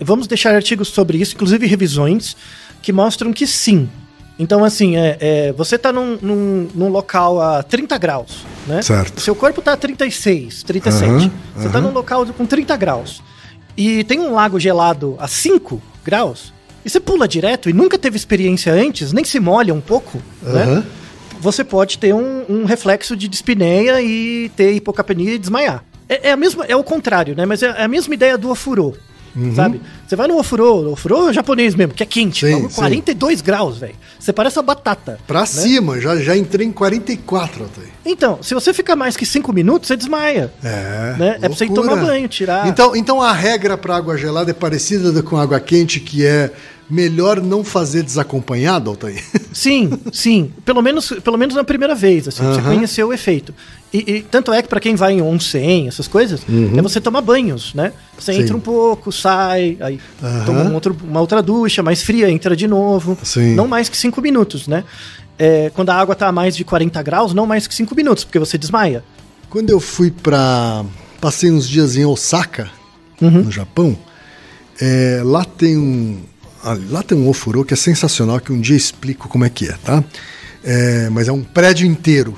vamos deixar artigos sobre isso, inclusive revisões, que mostram que sim. Então, assim, você tá num local a 30 graus, né? Certo. Seu corpo tá a 36, 37. Você tá num local com 30 graus. E tem um lago gelado a 5 graus, e você pula direto e nunca teve experiência antes, nem se molha um pouco, né? Você pode ter um reflexo de dispneia e ter hipocapnia e desmaiar. É o contrário, né? Mas é a mesma ideia do ofurô, sabe? Você vai no ofurô japonês mesmo, que é quente, Sim, 42 graus, velho. Você parece uma batata. Pra né? cima, já entrei em 44 até. Então, se você ficar mais que 5 minutos, você desmaia. Né? É pra você ir tomar banho, tirar. Então a regra pra água gelada é parecida com água quente, que é melhor não fazer desacompanhado, Altair? Sim. Pelo menos na primeira vez, assim, você conheceu o efeito. E tanto é que pra quem vai em onsen, essas coisas, é você tomar banhos, né? Você entra um pouco, sai, aí toma uma outra ducha, mais fria, entra de novo. Sim. Não mais que 5 minutos, né? Quando a água tá a mais de 40 graus, não mais que 5 minutos, porque você desmaia. Quando eu fui passei uns dias em Osaka, no Japão, lá tem um ofurô que é sensacional, que um dia explico como é que é, tá? Mas é um prédio inteiro,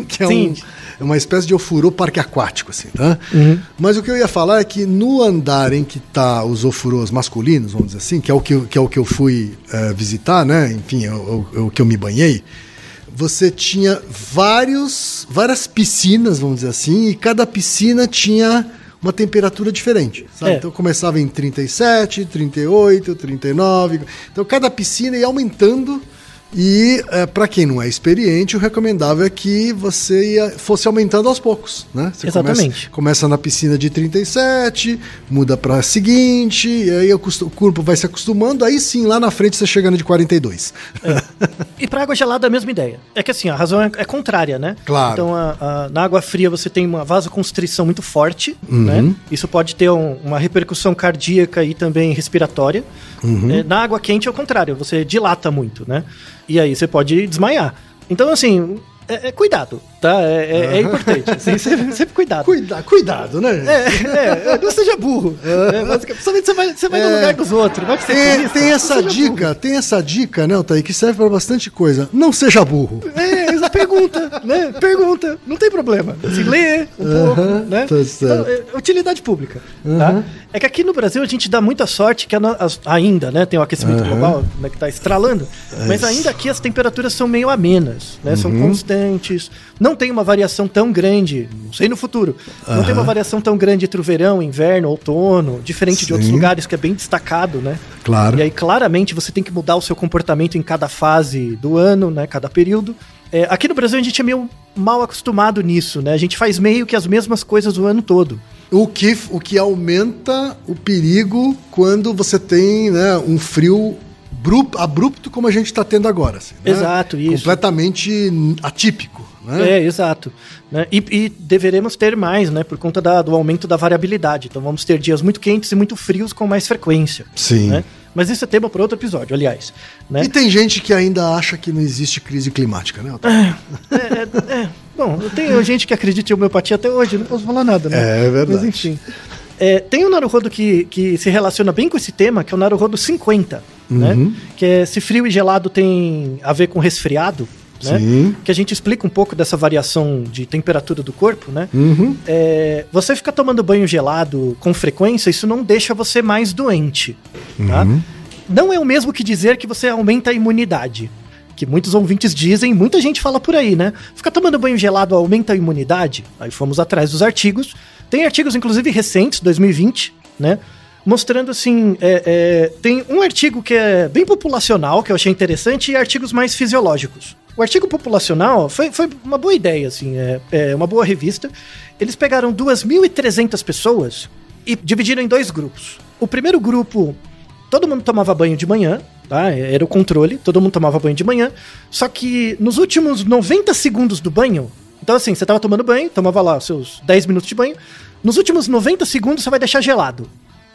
que é uma espécie de ofurô parque aquático, assim, tá? Mas o que eu ia falar é que no andar em que tá os ofurôs masculinos, vamos dizer assim, que é o que eu fui visitar, né? Enfim, é o que eu me banhei, você tinha várias piscinas, vamos dizer assim, e cada piscina tinha uma temperatura diferente, sabe? Então começava em 37, 38, 39. Então cada piscina ia aumentando e para quem não é experiente, o recomendável é que você fosse aumentando aos poucos, né? Você Exatamente. Começa na piscina de 37, muda para a seguinte, e aí o corpo vai se acostumando, aí sim, lá na frente você chega na de 42. E para água gelada a mesma ideia. É que assim, a razão é contrária, né? Claro. Então na água fria você tem uma vasoconstrição muito forte, né? Isso pode ter uma repercussão cardíaca e também respiratória. Na água quente é o contrário, você dilata muito, né? E aí você pode desmaiar. Então, assim, cuidado, tá? É importante. Assim, sempre cuidado. Cuidado, né? Não seja burro. Principalmente você vai no lugar dos outros. Vai que você tem essa dica, né, Altair, que serve para bastante coisa. Não seja burro. Pergunta, né? Pergunta. Não tem problema. Se lê um pouco, né? Tá certo. Então, utilidade pública, tá? É que aqui no Brasil a gente dá muita sorte que ainda, né? Tem o aquecimento global, né, que tá estralando, mas ainda aqui as temperaturas são meio amenas, né? São constantes. Não tem uma variação tão grande, não sei no futuro, não tem uma variação tão grande entre o verão, inverno, outono, diferente de outros lugares que é bem destacado, né? Claro. E aí, claramente, você tem que mudar o seu comportamento em cada fase do ano, né? Cada período. Aqui no Brasil a gente é meio mal acostumado nisso, né? A gente faz meio que as mesmas coisas o ano todo. O que aumenta o perigo quando você tem, né, um frio abrupto como a gente está tendo agora. Assim, né? Exato, isso. Completamente atípico. Né? Exato. Né? E deveremos ter mais, né, por conta do aumento da variabilidade. Então vamos ter dias muito quentes e muito frios com mais frequência. Sim. Né? Mas isso é tema para outro episódio, aliás. Né? E tem gente que ainda acha que não existe crise climática, né? Bom, eu tenho gente que acredita em homeopatia até hoje, não posso falar nada, né? É verdade. Mas enfim. Tem um Naruhodo que se relaciona bem com esse tema, que é o Naruhodo 50, né? Que é se frio e gelado tem a ver com resfriado, né? Que a gente explica um pouco dessa variação de temperatura do corpo, né? Você ficar tomando banho gelado com frequência, isso não deixa você mais doente, tá? Não é o mesmo que dizer que você aumenta a imunidade. que muitos ouvintes dizem, muita gente fala por aí, né? Ficar tomando banho gelado aumenta a imunidade? Aí fomos atrás dos artigos. Tem artigos, inclusive, recentes, 2020, né? Mostrando, assim, tem um artigo que é bem populacional, que eu achei interessante, e artigos mais fisiológicos. O artigo populacional foi uma boa ideia, assim, é uma boa revista. Eles pegaram 2.300 pessoas e dividiram em 2 grupos. O primeiro grupo, todo mundo tomava banho de manhã, tá? Era o controle, todo mundo tomava banho de manhã, só que nos últimos 90 segundos do banho, então assim, você tava tomando banho, tomava lá seus 10 minutos de banho, nos últimos 90 segundos você vai deixar gelado,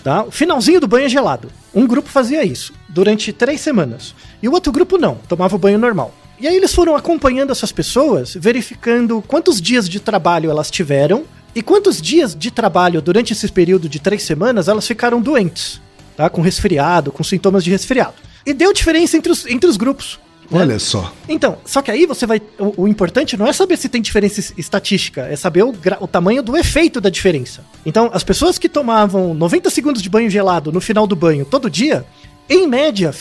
tá? O finalzinho do banho é gelado. Um grupo fazia isso durante 3 semanas, e o outro grupo não, tomava o banho normal. E aí eles foram acompanhando essas pessoas, verificando quantos dias de trabalho elas tiveram, e quantos dias de trabalho durante esse período de 3 semanas elas ficaram doentes, tá? Com resfriado, com sintomas de resfriado. E deu diferença entre os grupos. Né? Olha só. Então, só que aí você vai... O importante não é saber se tem diferença estatística, é saber o tamanho do efeito da diferença. Então, as pessoas que tomavam 90 segundos de banho gelado no final do banho todo dia, em média,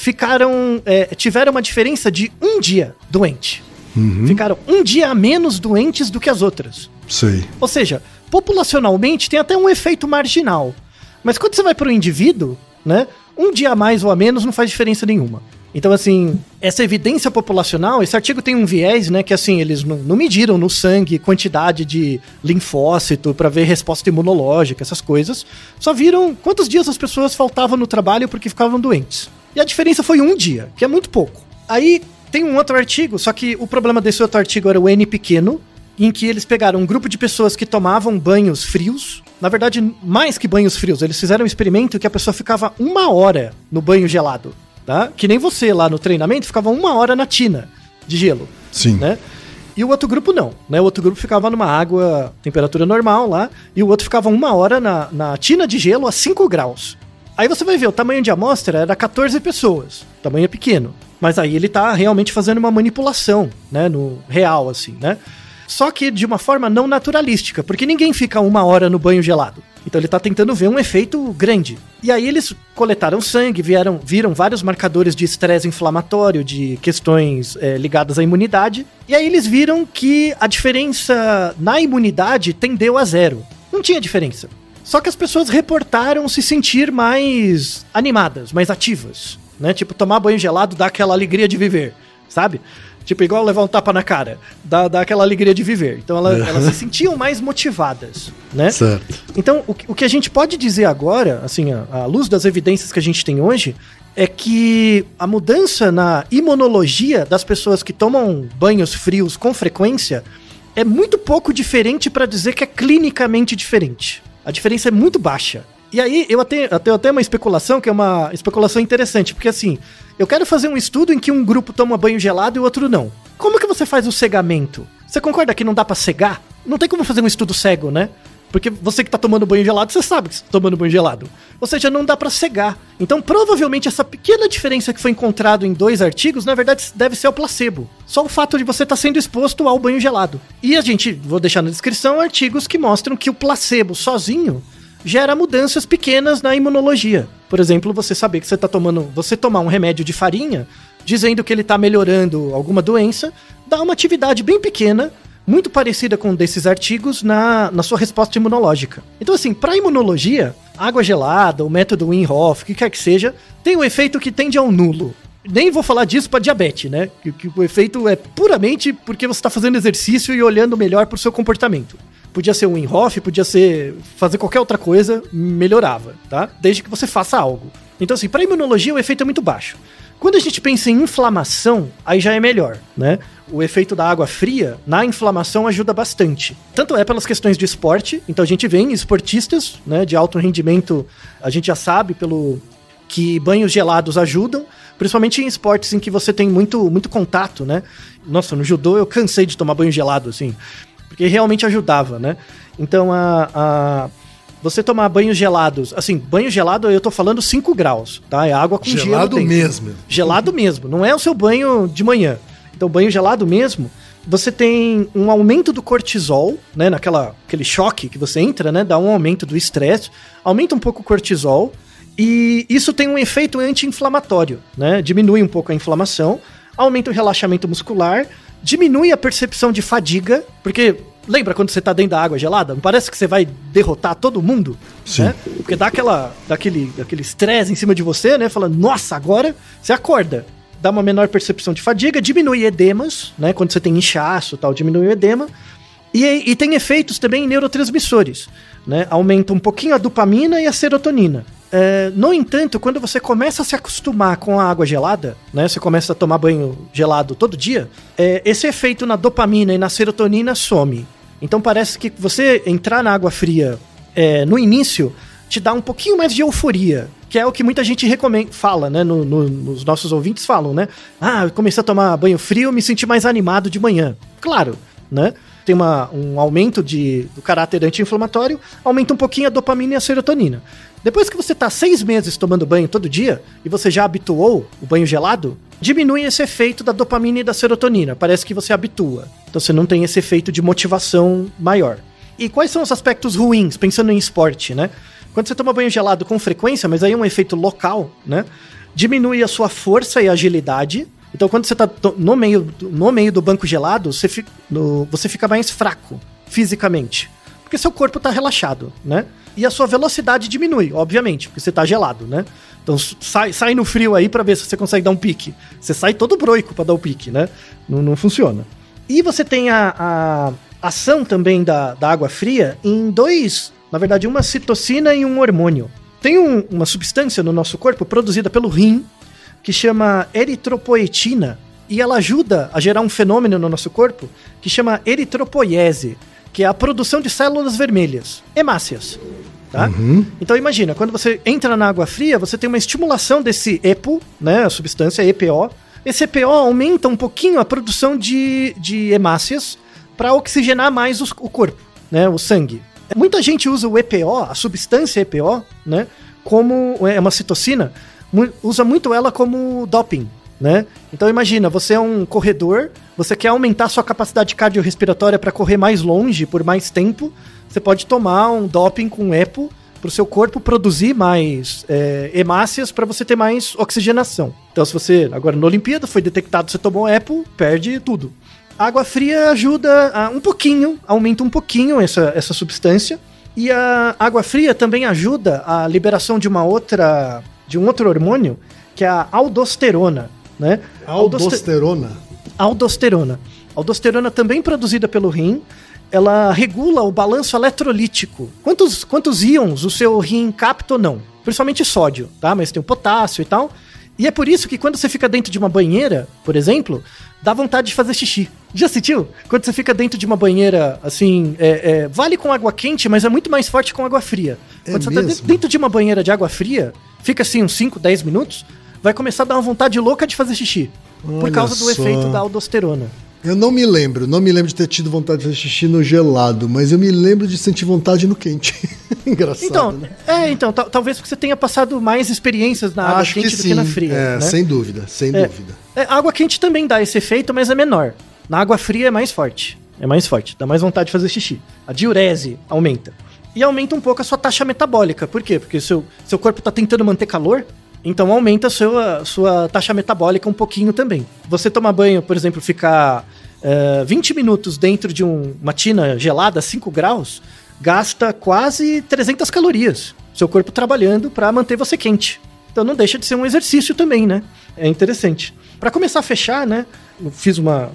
tiveram uma diferença de 1 dia doente. Uhum. Ficaram 1 dia a menos doentes do que as outras. Sei. Ou seja, populacionalmente tem até um efeito marginal. Mas quando você vai para o indivíduo, né, 1 dia a mais ou a menos não faz diferença nenhuma. Então, assim, essa evidência populacional, esse artigo tem um viés, né, que assim, eles não mediram no sangue quantidade de linfócito para ver resposta imunológica, essas coisas. Só viram quantos dias as pessoas faltavam no trabalho porque ficavam doentes. E a diferença foi 1 dia, que é muito pouco. Aí tem um outro artigo, só que o problema desse outro artigo era o N pequeno, em que eles pegaram um grupo de pessoas que tomavam banhos frios. Na verdade, mais que banhos frios, eles fizeram um experimento que a pessoa ficava 1 hora no banho gelado. Tá? Que nem você lá no treinamento ficava 1 hora na tina de gelo. Sim. Né? E o outro grupo não, né? O outro grupo ficava numa água, temperatura normal lá, e o outro ficava 1 hora na tina de gelo a 5 graus. Aí você vai ver, o tamanho de amostra era 14 pessoas, o tamanho é pequeno. Mas aí ele tá realmente fazendo uma manipulação, né? No real, assim, né? Só que de uma forma não naturalística, porque ninguém fica 1 hora no banho gelado. Então ele tá tentando ver um efeito grande. E aí eles coletaram sangue, viram vários marcadores de estresse inflamatório, de questões ligadas à imunidade. E aí eles viram que a diferença na imunidade tendeu a 0. Não tinha diferença. Só que as pessoas reportaram se sentir mais animadas, mais ativas, né? Tipo, tomar banho gelado dá aquela alegria de viver, sabe? Tipo, igual levar um tapa na cara, dá aquela alegria de viver. Então elas se sentiam mais motivadas, né? Certo. Então o que a gente pode dizer agora, assim, à luz das evidências que a gente tem hoje, é que a mudança na imunologia das pessoas que tomam banhos frios com frequência é muito pouco diferente para dizer que é clinicamente diferente. A diferença é muito baixa. E aí eu tenho até uma especulação, que é uma especulação interessante, porque assim, eu quero fazer um estudo em que um grupo toma banho gelado e o outro não. Como que você faz o cegamento? Você concorda que não dá pra cegar? Não tem como fazer um estudo cego, né? Porque você que tá tomando banho gelado, você sabe que você tá tomando banho gelado. Ou seja, não dá pra cegar. Então, provavelmente, essa pequena diferença que foi encontrado em 2 artigos, na verdade, deve ser o placebo. Só o fato de você estar sendo exposto ao banho gelado. E vou deixar na descrição, artigos que mostram que o placebo sozinho gera mudanças pequenas na imunologia. Por exemplo, você saber que você tomar um remédio de farinha, dizendo que ele está melhorando alguma doença, dá uma atividade bem pequena, muito parecida com um desses artigos na sua resposta imunológica. Então, assim, para imunologia, água gelada, o método Wim Hof, o que quer que seja, tem um efeito que tende ao nulo. Nem vou falar disso para diabetes, né? Que o efeito é puramente porque você está fazendo exercício e olhando melhor para o seu comportamento. Podia ser um Wim Hof, podia ser fazer qualquer outra coisa, melhorava, tá? Desde que você faça algo. Então, assim, para imunologia o efeito é muito baixo. Quando a gente pensa em inflamação, aí já é melhor, né? O efeito da água fria na inflamação ajuda bastante. Tanto é pelas questões de esporte, então a gente vê em esportistas, né, de alto rendimento, a gente já sabe que banhos gelados ajudam, principalmente em esportes em que você tem muito contato, né? Nossa, no judô eu cansei de tomar banho gelado, assim, porque realmente ajudava, né? Então, você tomar banhos gelados, assim, banho gelado eu tô falando 5 graus, tá? É água com gelo. Gelado mesmo. Gelado mesmo, não é o seu banho de manhã. Então, banho gelado mesmo, você tem um aumento do cortisol, né? Aquele choque que você entra, né? Dá um aumento do estresse, aumenta um pouco o cortisol, e isso tem um efeito anti-inflamatório, né? Diminui um pouco a inflamação, aumenta o relaxamento muscular, diminui a percepção de fadiga, porque lembra quando você tá dentro da água gelada? Não parece que você vai derrotar todo mundo? Sim. Né? Porque dá aquele estresse em cima de você, né? Falando, nossa, agora você acorda. Dá uma menor percepção de fadiga, diminui edemas, né? Quando você tem inchaço e tal, diminui o edema. E tem efeitos também em neurotransmissores, né? Aumenta um pouquinho a dopamina e a serotonina. No entanto, quando você começa a se acostumar com a água gelada, né? Você começa a tomar banho gelado todo dia, esse efeito na dopamina e na serotonina some. Então parece que você entrar na água fria no início te dá um pouquinho mais de euforia, que é o que muita gente fala, né? Nos nossos ouvintes falam, né? Eu comecei a tomar banho frio, me senti mais animado de manhã. Claro, né? Tem um aumento do caráter anti-inflamatório, aumenta um pouquinho a dopamina e a serotonina. Depois que você tá 6 meses tomando banho todo dia, e você já habituou o banho gelado, diminui esse efeito da dopamina e da serotonina. Parece que você habitua. Então você não tem esse efeito de motivação maior. E quais são os aspectos ruins, pensando em esporte, né? Quando você toma banho gelado com frequência, mas aí é um efeito local, né? Diminui a sua força e agilidade. Então, quando você está no meio do banco gelado, você fica mais fraco fisicamente, porque seu corpo está relaxado, né? E a sua velocidade diminui, obviamente, porque você está gelado, né? Então, sai no frio aí para ver se você consegue dar um pique. Você sai todo broico para dar o pique, né? Não funciona. E você tem a ação também da água fria em na verdade, uma citocina e um hormônio. Tem uma substância no nosso corpo produzida pelo rim, que chama eritropoetina, e ela ajuda a gerar um fenômeno no nosso corpo que chama eritropoiese, que é a produção de células vermelhas, hemácias, tá? Uhum. Então imagina, quando você entra na água fria, você tem uma estimulação desse EPO, né, a substância EPO. Esse EPO aumenta um pouquinho a produção de hemácias para oxigenar mais o corpo, né, o sangue. Muita gente usa o EPO, a substância EPO, né, como uma citocina, usa muito ela como doping, né? Então imagina, você é um corredor, você quer aumentar sua capacidade cardiorrespiratória para correr mais longe por mais tempo, você pode tomar um doping com EPO para o seu corpo produzir mais hemácias para você ter mais oxigenação. Então se você, agora na Olimpíada, foi detectado, você tomou EPO, perde tudo. A água fria ajuda aumenta um pouquinho essa substância, e a água fria também ajuda a liberação de um outro hormônio, que é a aldosterona, né? Aldosterona? Aldosterona também produzida pelo rim, ela regula o balanço eletrolítico. Quantos íons o seu rim capta ou não? Principalmente sódio, tá? Mas tem o potássio e tal. E é por isso que quando você fica dentro de uma banheira, por exemplo, dá vontade de fazer xixi. Já sentiu? Quando você fica dentro de uma banheira, assim, vale com água quente, mas é muito mais forte com água fria. Quando você tá dentro de uma banheira de água fria, fica assim uns 5, 10 minutos, vai começar a dar uma vontade louca de fazer xixi. Por causa do efeito da aldosterona. Eu não me lembro de ter tido vontade de fazer xixi no gelado, mas eu me lembro de sentir vontade no quente. Engraçado, então, né? Talvez porque você tenha passado mais experiência na água quente do que na fria. Né? Sem dúvida. A água quente também dá esse efeito, mas é menor. Na água fria é mais forte. Dá mais vontade de fazer xixi. A diurese aumenta. E aumenta um pouco a sua taxa metabólica. Por quê? Porque seu corpo está tentando manter calor, então aumenta a sua taxa metabólica um pouquinho também. Você tomar banho, por exemplo, ficar 20 minutos dentro de uma tina gelada, 5 graus, gasta quase 300 calorias. Seu corpo trabalhando para manter você quente. Então não deixa de ser um exercício também, né? É interessante. Para começar a fechar, né? Eu fiz uma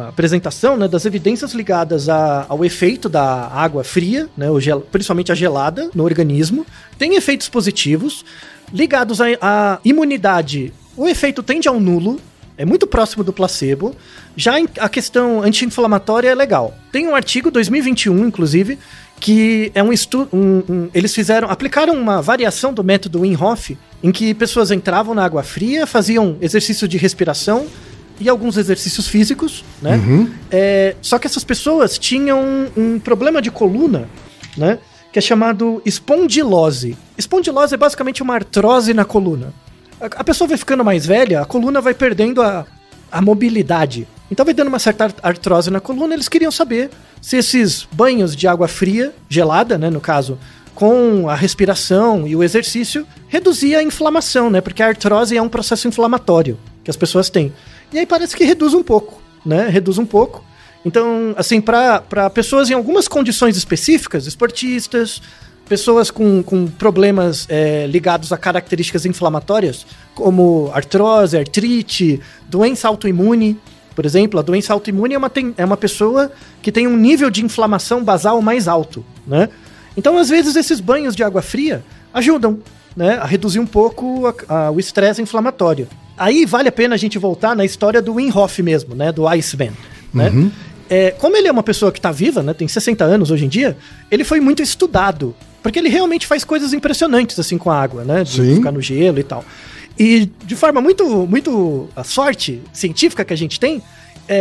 apresentação, né, das evidências ligadas ao efeito da água fria, né, principalmente a gelada, no organismo. Tem efeitos positivos ligados à imunidade. O efeito tende ao nulo, é muito próximo do placebo. Já a questão anti-inflamatória é legal. Tem um artigo, 2021, inclusive, que é um estudo. Eles aplicaram uma variação do método Wim Hof, em que pessoas entravam na água fria, faziam exercício de respiração e alguns exercícios físicos, né? Uhum. Só que essas pessoas tinham um problema de coluna, né? Que é chamado espondilose. Espondilose é basicamente uma artrose na coluna. A pessoa vai ficando mais velha, a coluna vai perdendo a mobilidade. Então vai dando uma certa artrose na coluna. Eles queriam saber se esses banhos de água fria, gelada, né, no caso, com a respiração e o exercício, reduzia a inflamação, né? Porque a artrose é um processo inflamatório. que as pessoas têm. E aí parece que reduz um pouco, né? Reduz um pouco. Então, assim, para pessoas em algumas condições específicas, esportistas, pessoas com problemas ligados a características inflamatórias, como artrose, artrite, doença autoimune, por exemplo. A doença autoimune é uma pessoa que tem um nível de inflamação basal mais alto, né? Então, às vezes, esses banhos de água fria ajudam, né, a reduzir um pouco o estresse inflamatório. Aí vale a pena a gente voltar na história do Wim Hof mesmo, né, do Iceman, né? Uhum. Como ele é uma pessoa que está viva, né, tem 60 anos hoje em dia, ele foi muito estudado, porque ele realmente faz coisas impressionantes assim com a água, né, de ficar no gelo e tal. E de forma muito a sorte científica que a gente tem,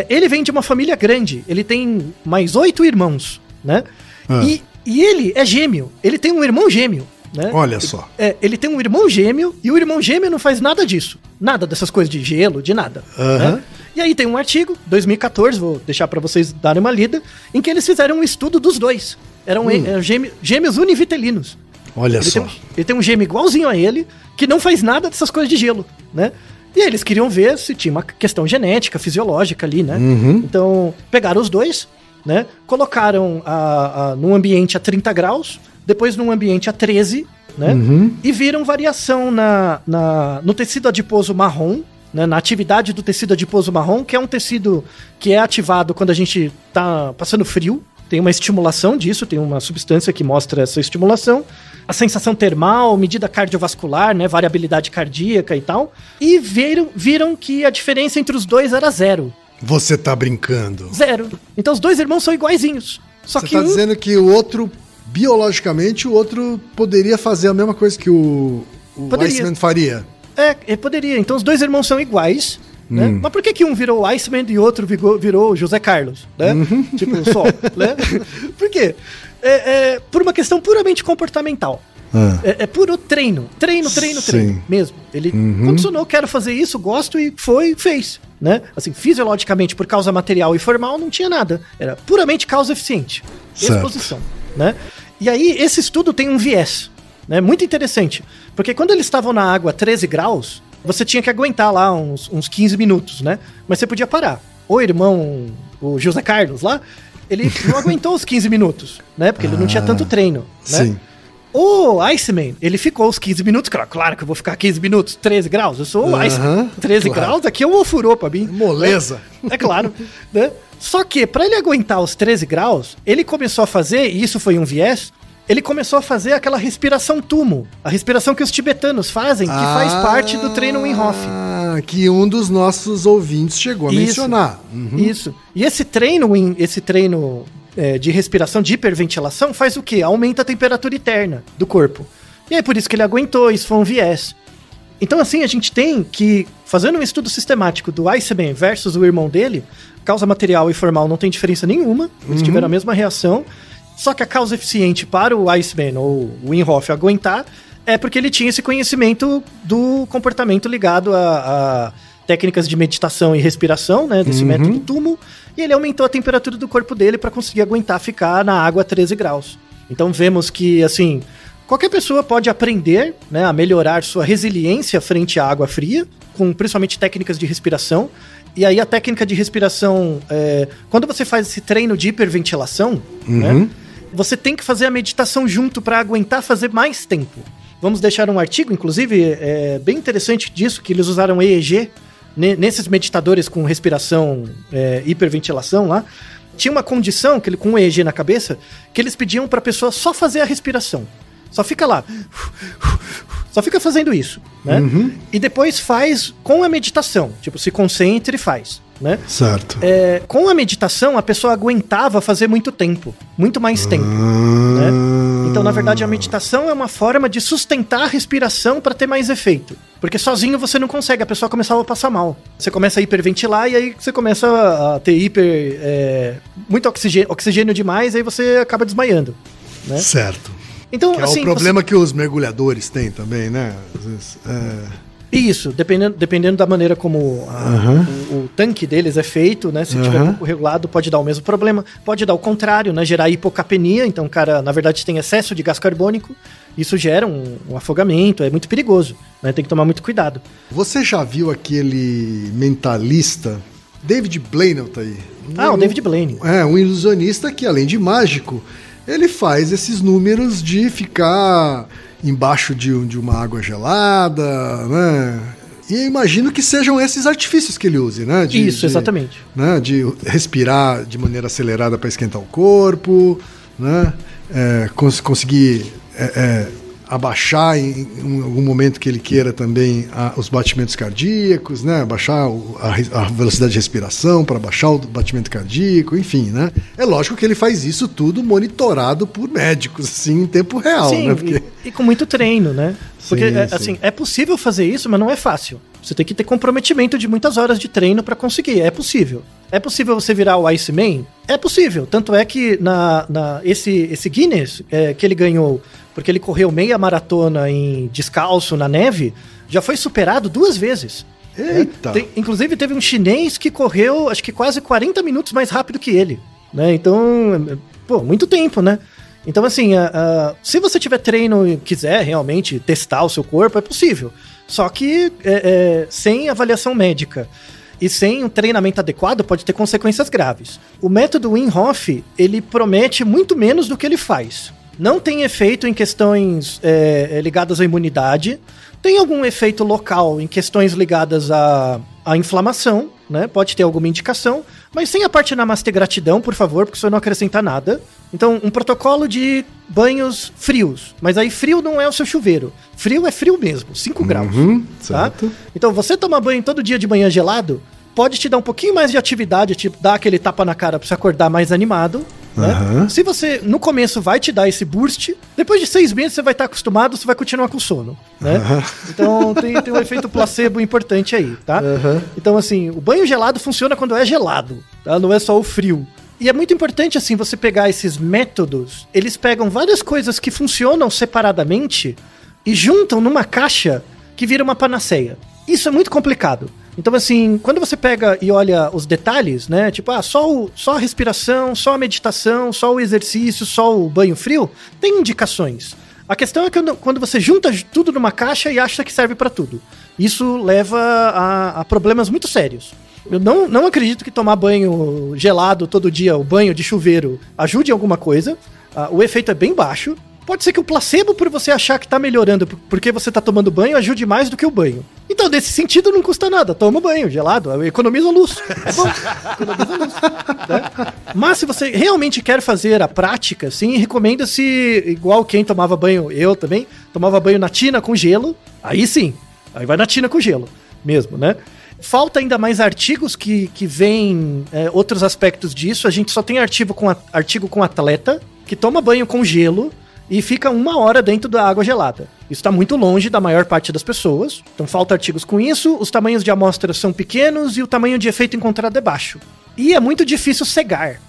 ele vem de uma família grande, ele tem mais 8 irmãos, né? E ele é gêmeo, ele tem um irmão gêmeo, né? Olha só. Ele tem um irmão gêmeo e o irmão gêmeo não faz nada disso. Nada dessas coisas de gelo, de nada. Né? E aí tem um artigo, 2014, vou deixar pra vocês darem uma lida, em que eles fizeram um estudo dos dois. Eram gêmeos univitelinos. Olha só. Ele tem um gêmeo igualzinho a ele, que não faz nada dessas coisas de gelo, né? E aí eles queriam ver se tinha uma questão genética, fisiológica ali, né? Então, pegaram os dois, né? Colocaram num ambiente a 30 graus, depois num ambiente a 13, né? E viram variação no tecido adiposo marrom, né? Na atividade do tecido adiposo marrom, que é um tecido que é ativado quando a gente tá passando frio. Tem uma estimulação disso, tem uma substância que mostra essa estimulação. A sensação termal, medida cardiovascular, né? Variabilidade cardíaca e tal. E viram que a diferença entre os dois era 0. Você tá brincando. 0. Então os dois irmãos são iguaizinhos. Só Você que tá dizendo que o outro, biologicamente, o outro poderia fazer a mesma coisa que o Iceman faria? Poderia. Então os dois irmãos são iguais, né? Mas por que um virou o Iceman e o outro virou o José Carlos, né? Tipo o Sol, né? Por quê? Por uma questão puramente comportamental. É puro treino mesmo. Ele condicionou, quero fazer isso, gosto, e fez, né? Assim, fisiologicamente, por causa material e formal, não tinha nada. Era puramente causa eficiente. Exposição, né? E aí, esse estudo tem um viés, né? Muito interessante. Porque quando eles estavam na água a 13 graus, você tinha que aguentar lá uns 15 minutos, né? Mas você podia parar. O José Carlos lá, ele não aguentou os 15 minutos, né? Porque ele não tinha tanto treino, né? Sim. O Iceman, ele ficou os 15 minutos, claro que eu vou ficar 15 minutos, 13 graus, eu sou o Iceman. 13 graus, aqui é um ofurô pra mim. Moleza. É claro, né? Só que, pra ele aguentar os 13 graus, ele começou a fazer, e isso foi um viés, ele começou a fazer aquela respiração tumo, a respiração que os tibetanos fazem, que faz parte do treino Wim Hof. Que um dos nossos ouvintes chegou a mencionar. Isso. E esse treino de respiração, de hiperventilação, faz o quê? Aumenta a temperatura interna do corpo. E é por isso que ele aguentou, isso foi um viés. Então, assim, a gente tem que, fazendo um estudo sistemático do Iceman versus o irmão dele, causa material e formal não tem diferença nenhuma, eles tiveram a mesma reação, só que a causa eficiente para o Iceman ou o Wim Hof aguentar é porque ele tinha esse conhecimento do comportamento ligado a técnicas de meditação e respiração, né, desse método Tumo, e ele aumentou a temperatura do corpo dele para conseguir aguentar ficar na água a 13 graus. Então vemos que, assim, qualquer pessoa pode aprender, né, a melhorar sua resiliência frente à água fria, com principalmente técnicas de respiração. E aí a técnica de respiração, quando você faz esse treino de hiperventilação, né, você tem que fazer a meditação junto para aguentar fazer mais tempo. Vamos deixar um artigo, inclusive, bem interessante disso, que eles usaram EEG, nesses meditadores com respiração, hiperventilação lá. Tinha uma condição, com o EEG na cabeça, que eles pediam pra pessoa só fazer a respiração. Só fica lá. Só fica fazendo isso, né? E depois faz com a meditação. Tipo, se concentra e faz, né? Certo. Com a meditação, a pessoa aguentava fazer muito tempo. Muito mais tempo, né? Então, na verdade, a meditação é uma forma de sustentar a respiração para ter mais efeito. Porque sozinho você não consegue, a pessoa começava a passar mal. Você começa a hiperventilar e aí você começa a ter muito oxigênio demais, e aí você acaba desmaiando, né? Certo. Então, que assim, é o problema que os mergulhadores têm também, né? Às vezes, Isso, dependendo da maneira como o tanque deles é feito, né? Se tiver pouco regulado, pode dar o mesmo problema. Pode dar o contrário, né? Gerar hipocapnia, então o cara, na verdade, tem excesso de gás carbônico Isso gera um afogamento, é muito perigoso, né? Tem que tomar muito cuidado. Você já viu aquele mentalista, David Blaine, tá aí? O David Blaine. Um ilusionista que, além de mágico, ele faz esses números de ficar embaixo de uma água gelada, né? E eu imagino que sejam esses artifícios que ele use, né? Exatamente. Né? De respirar de maneira acelerada para esquentar o corpo, né? Conseguir abaixar em algum momento que ele queira também os batimentos cardíacos, né? Abaixar a velocidade de respiração para baixar o batimento cardíaco, enfim, né? É lógico que ele faz isso tudo monitorado por médicos, assim, em tempo real, sim, né? Porque... e com muito treino, né? Porque, sim. assim, é possível fazer isso, mas não é fácil. Você tem que ter comprometimento de muitas horas de treino para conseguir. É possível. É possível você virar o Iceman? É possível. Tanto é que esse Guinness que ele ganhou, porque ele correu meia maratona em descalço na neve, já foi superado 2 vezes. Eita! Inclusive teve um chinês que correu, acho que quase 40 minutos mais rápido que ele, né? Então, muito tempo, né? Então, assim, se você tiver treino e quiser realmente testar o seu corpo, é possível. Só que sem avaliação médica e sem um treinamento adequado, pode ter consequências graves. O método Wim Hof, ele promete muito menos do que ele faz. Não tem efeito em questões ligadas à imunidade. Tem algum efeito local em questões ligadas à inflamação, né? Pode ter alguma indicação, mas sem a parte namastê gratidão, por favor, porque isso não acrescenta nada. Então, um protocolo de banhos frios. Mas aí frio não é o seu chuveiro. Frio é frio mesmo, 5 graus. Tá? Então, você tomar banho todo dia de manhã gelado, pode te dar um pouquinho mais de atividade, tipo, dar aquele tapa na cara pra você acordar mais animado. Né? Se você, no começo, vai te dar esse boost, depois de 6 meses você vai estar acostumado, você vai continuar com sono, né? Então tem um efeito placebo importante aí, tá? Então, assim, o banho gelado funciona quando é gelado, tá? Não é só o frio. E é muito importante, assim, você pegar esses métodos, eles pegam várias coisas que funcionam separadamente e juntam numa caixa que vira uma panaceia. Isso é muito complicado. Então, assim, quando você pega e olha os detalhes, né? Tipo, só a respiração, só a meditação, só o exercício, só o banho frio, tem indicações. A questão é que quando você junta tudo numa caixa e acha que serve pra tudo, isso leva a problemas muito sérios. Eu não acredito que tomar banho gelado todo dia, o banho de chuveiro, ajude em alguma coisa. O efeito é bem baixo. Pode ser que o placebo, por você achar que tá melhorando porque você tá tomando banho, ajude mais do que o banho. Então, nesse sentido, não custa nada. Toma banho gelado, economiza luz. É bom, economiza luz. Né? Mas se você realmente quer fazer a prática, sim, recomenda-se, igual quem tomava banho, eu também, tomava banho na tina com gelo, aí sim, aí vai na tina com gelo mesmo, né? Falta ainda mais artigos que veem outros aspectos disso. A gente só tem artigo com atleta que toma banho com gelo e fica 1 hora dentro da água gelada. Isso está muito longe da maior parte das pessoas. Então falta artigos com isso, os tamanhos de amostras são pequenos e o tamanho de efeito encontrado é baixo. E é muito difícil cegar.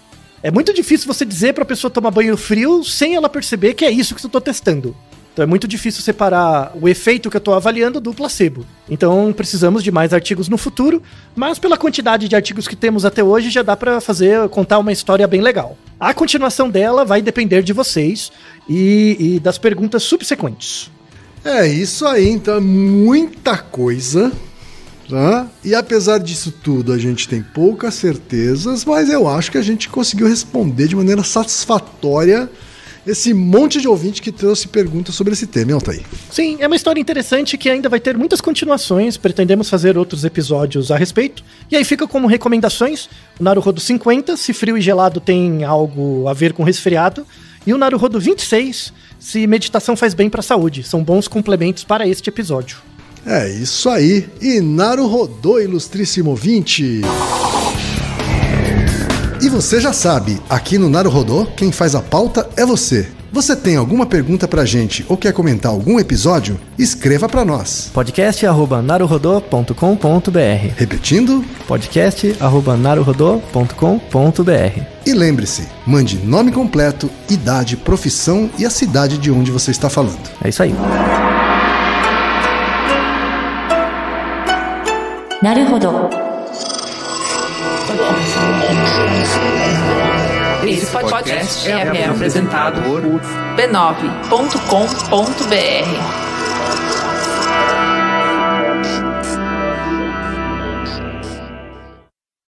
É muito difícil você dizer para a pessoa tomar banho frio sem ela perceber que é isso que eu estou testando. Então é muito difícil separar o efeito que eu estou avaliando do placebo. Então precisamos de mais artigos no futuro, mas pela quantidade de artigos que temos até hoje já dá para contar uma história bem legal. A continuação dela vai depender de vocês e das perguntas subsequentes. É isso aí, então é muita coisa, tá? E apesar disso tudo, a gente tem poucas certezas, mas eu acho que a gente conseguiu responder de maneira satisfatória esse monte de ouvinte que trouxe perguntas sobre esse tema, Altair. Sim, é uma história interessante que ainda vai ter muitas continuações, pretendemos fazer outros episódios a respeito, e aí fica como recomendações, o Naruhodo 50, se frio e gelado tem algo a ver com resfriado, e o Naruhodo 26, se meditação faz bem para a saúde, são bons complementos para este episódio. É isso aí, e Naruhodo, ilustríssimo ouvinte! E você já sabe, aqui no Naruhodo, quem faz a pauta é você. Você tem alguma pergunta pra gente ou quer comentar algum episódio? Escreva pra nós. podcast@naruhodo.com.br. Repetindo? podcast@naruhodo.com.br. E lembre-se, mande nome completo, idade, profissão e a cidade de onde você está falando. É isso aí. Naruhodo. Esse podcast é apresentado por b9.com.br.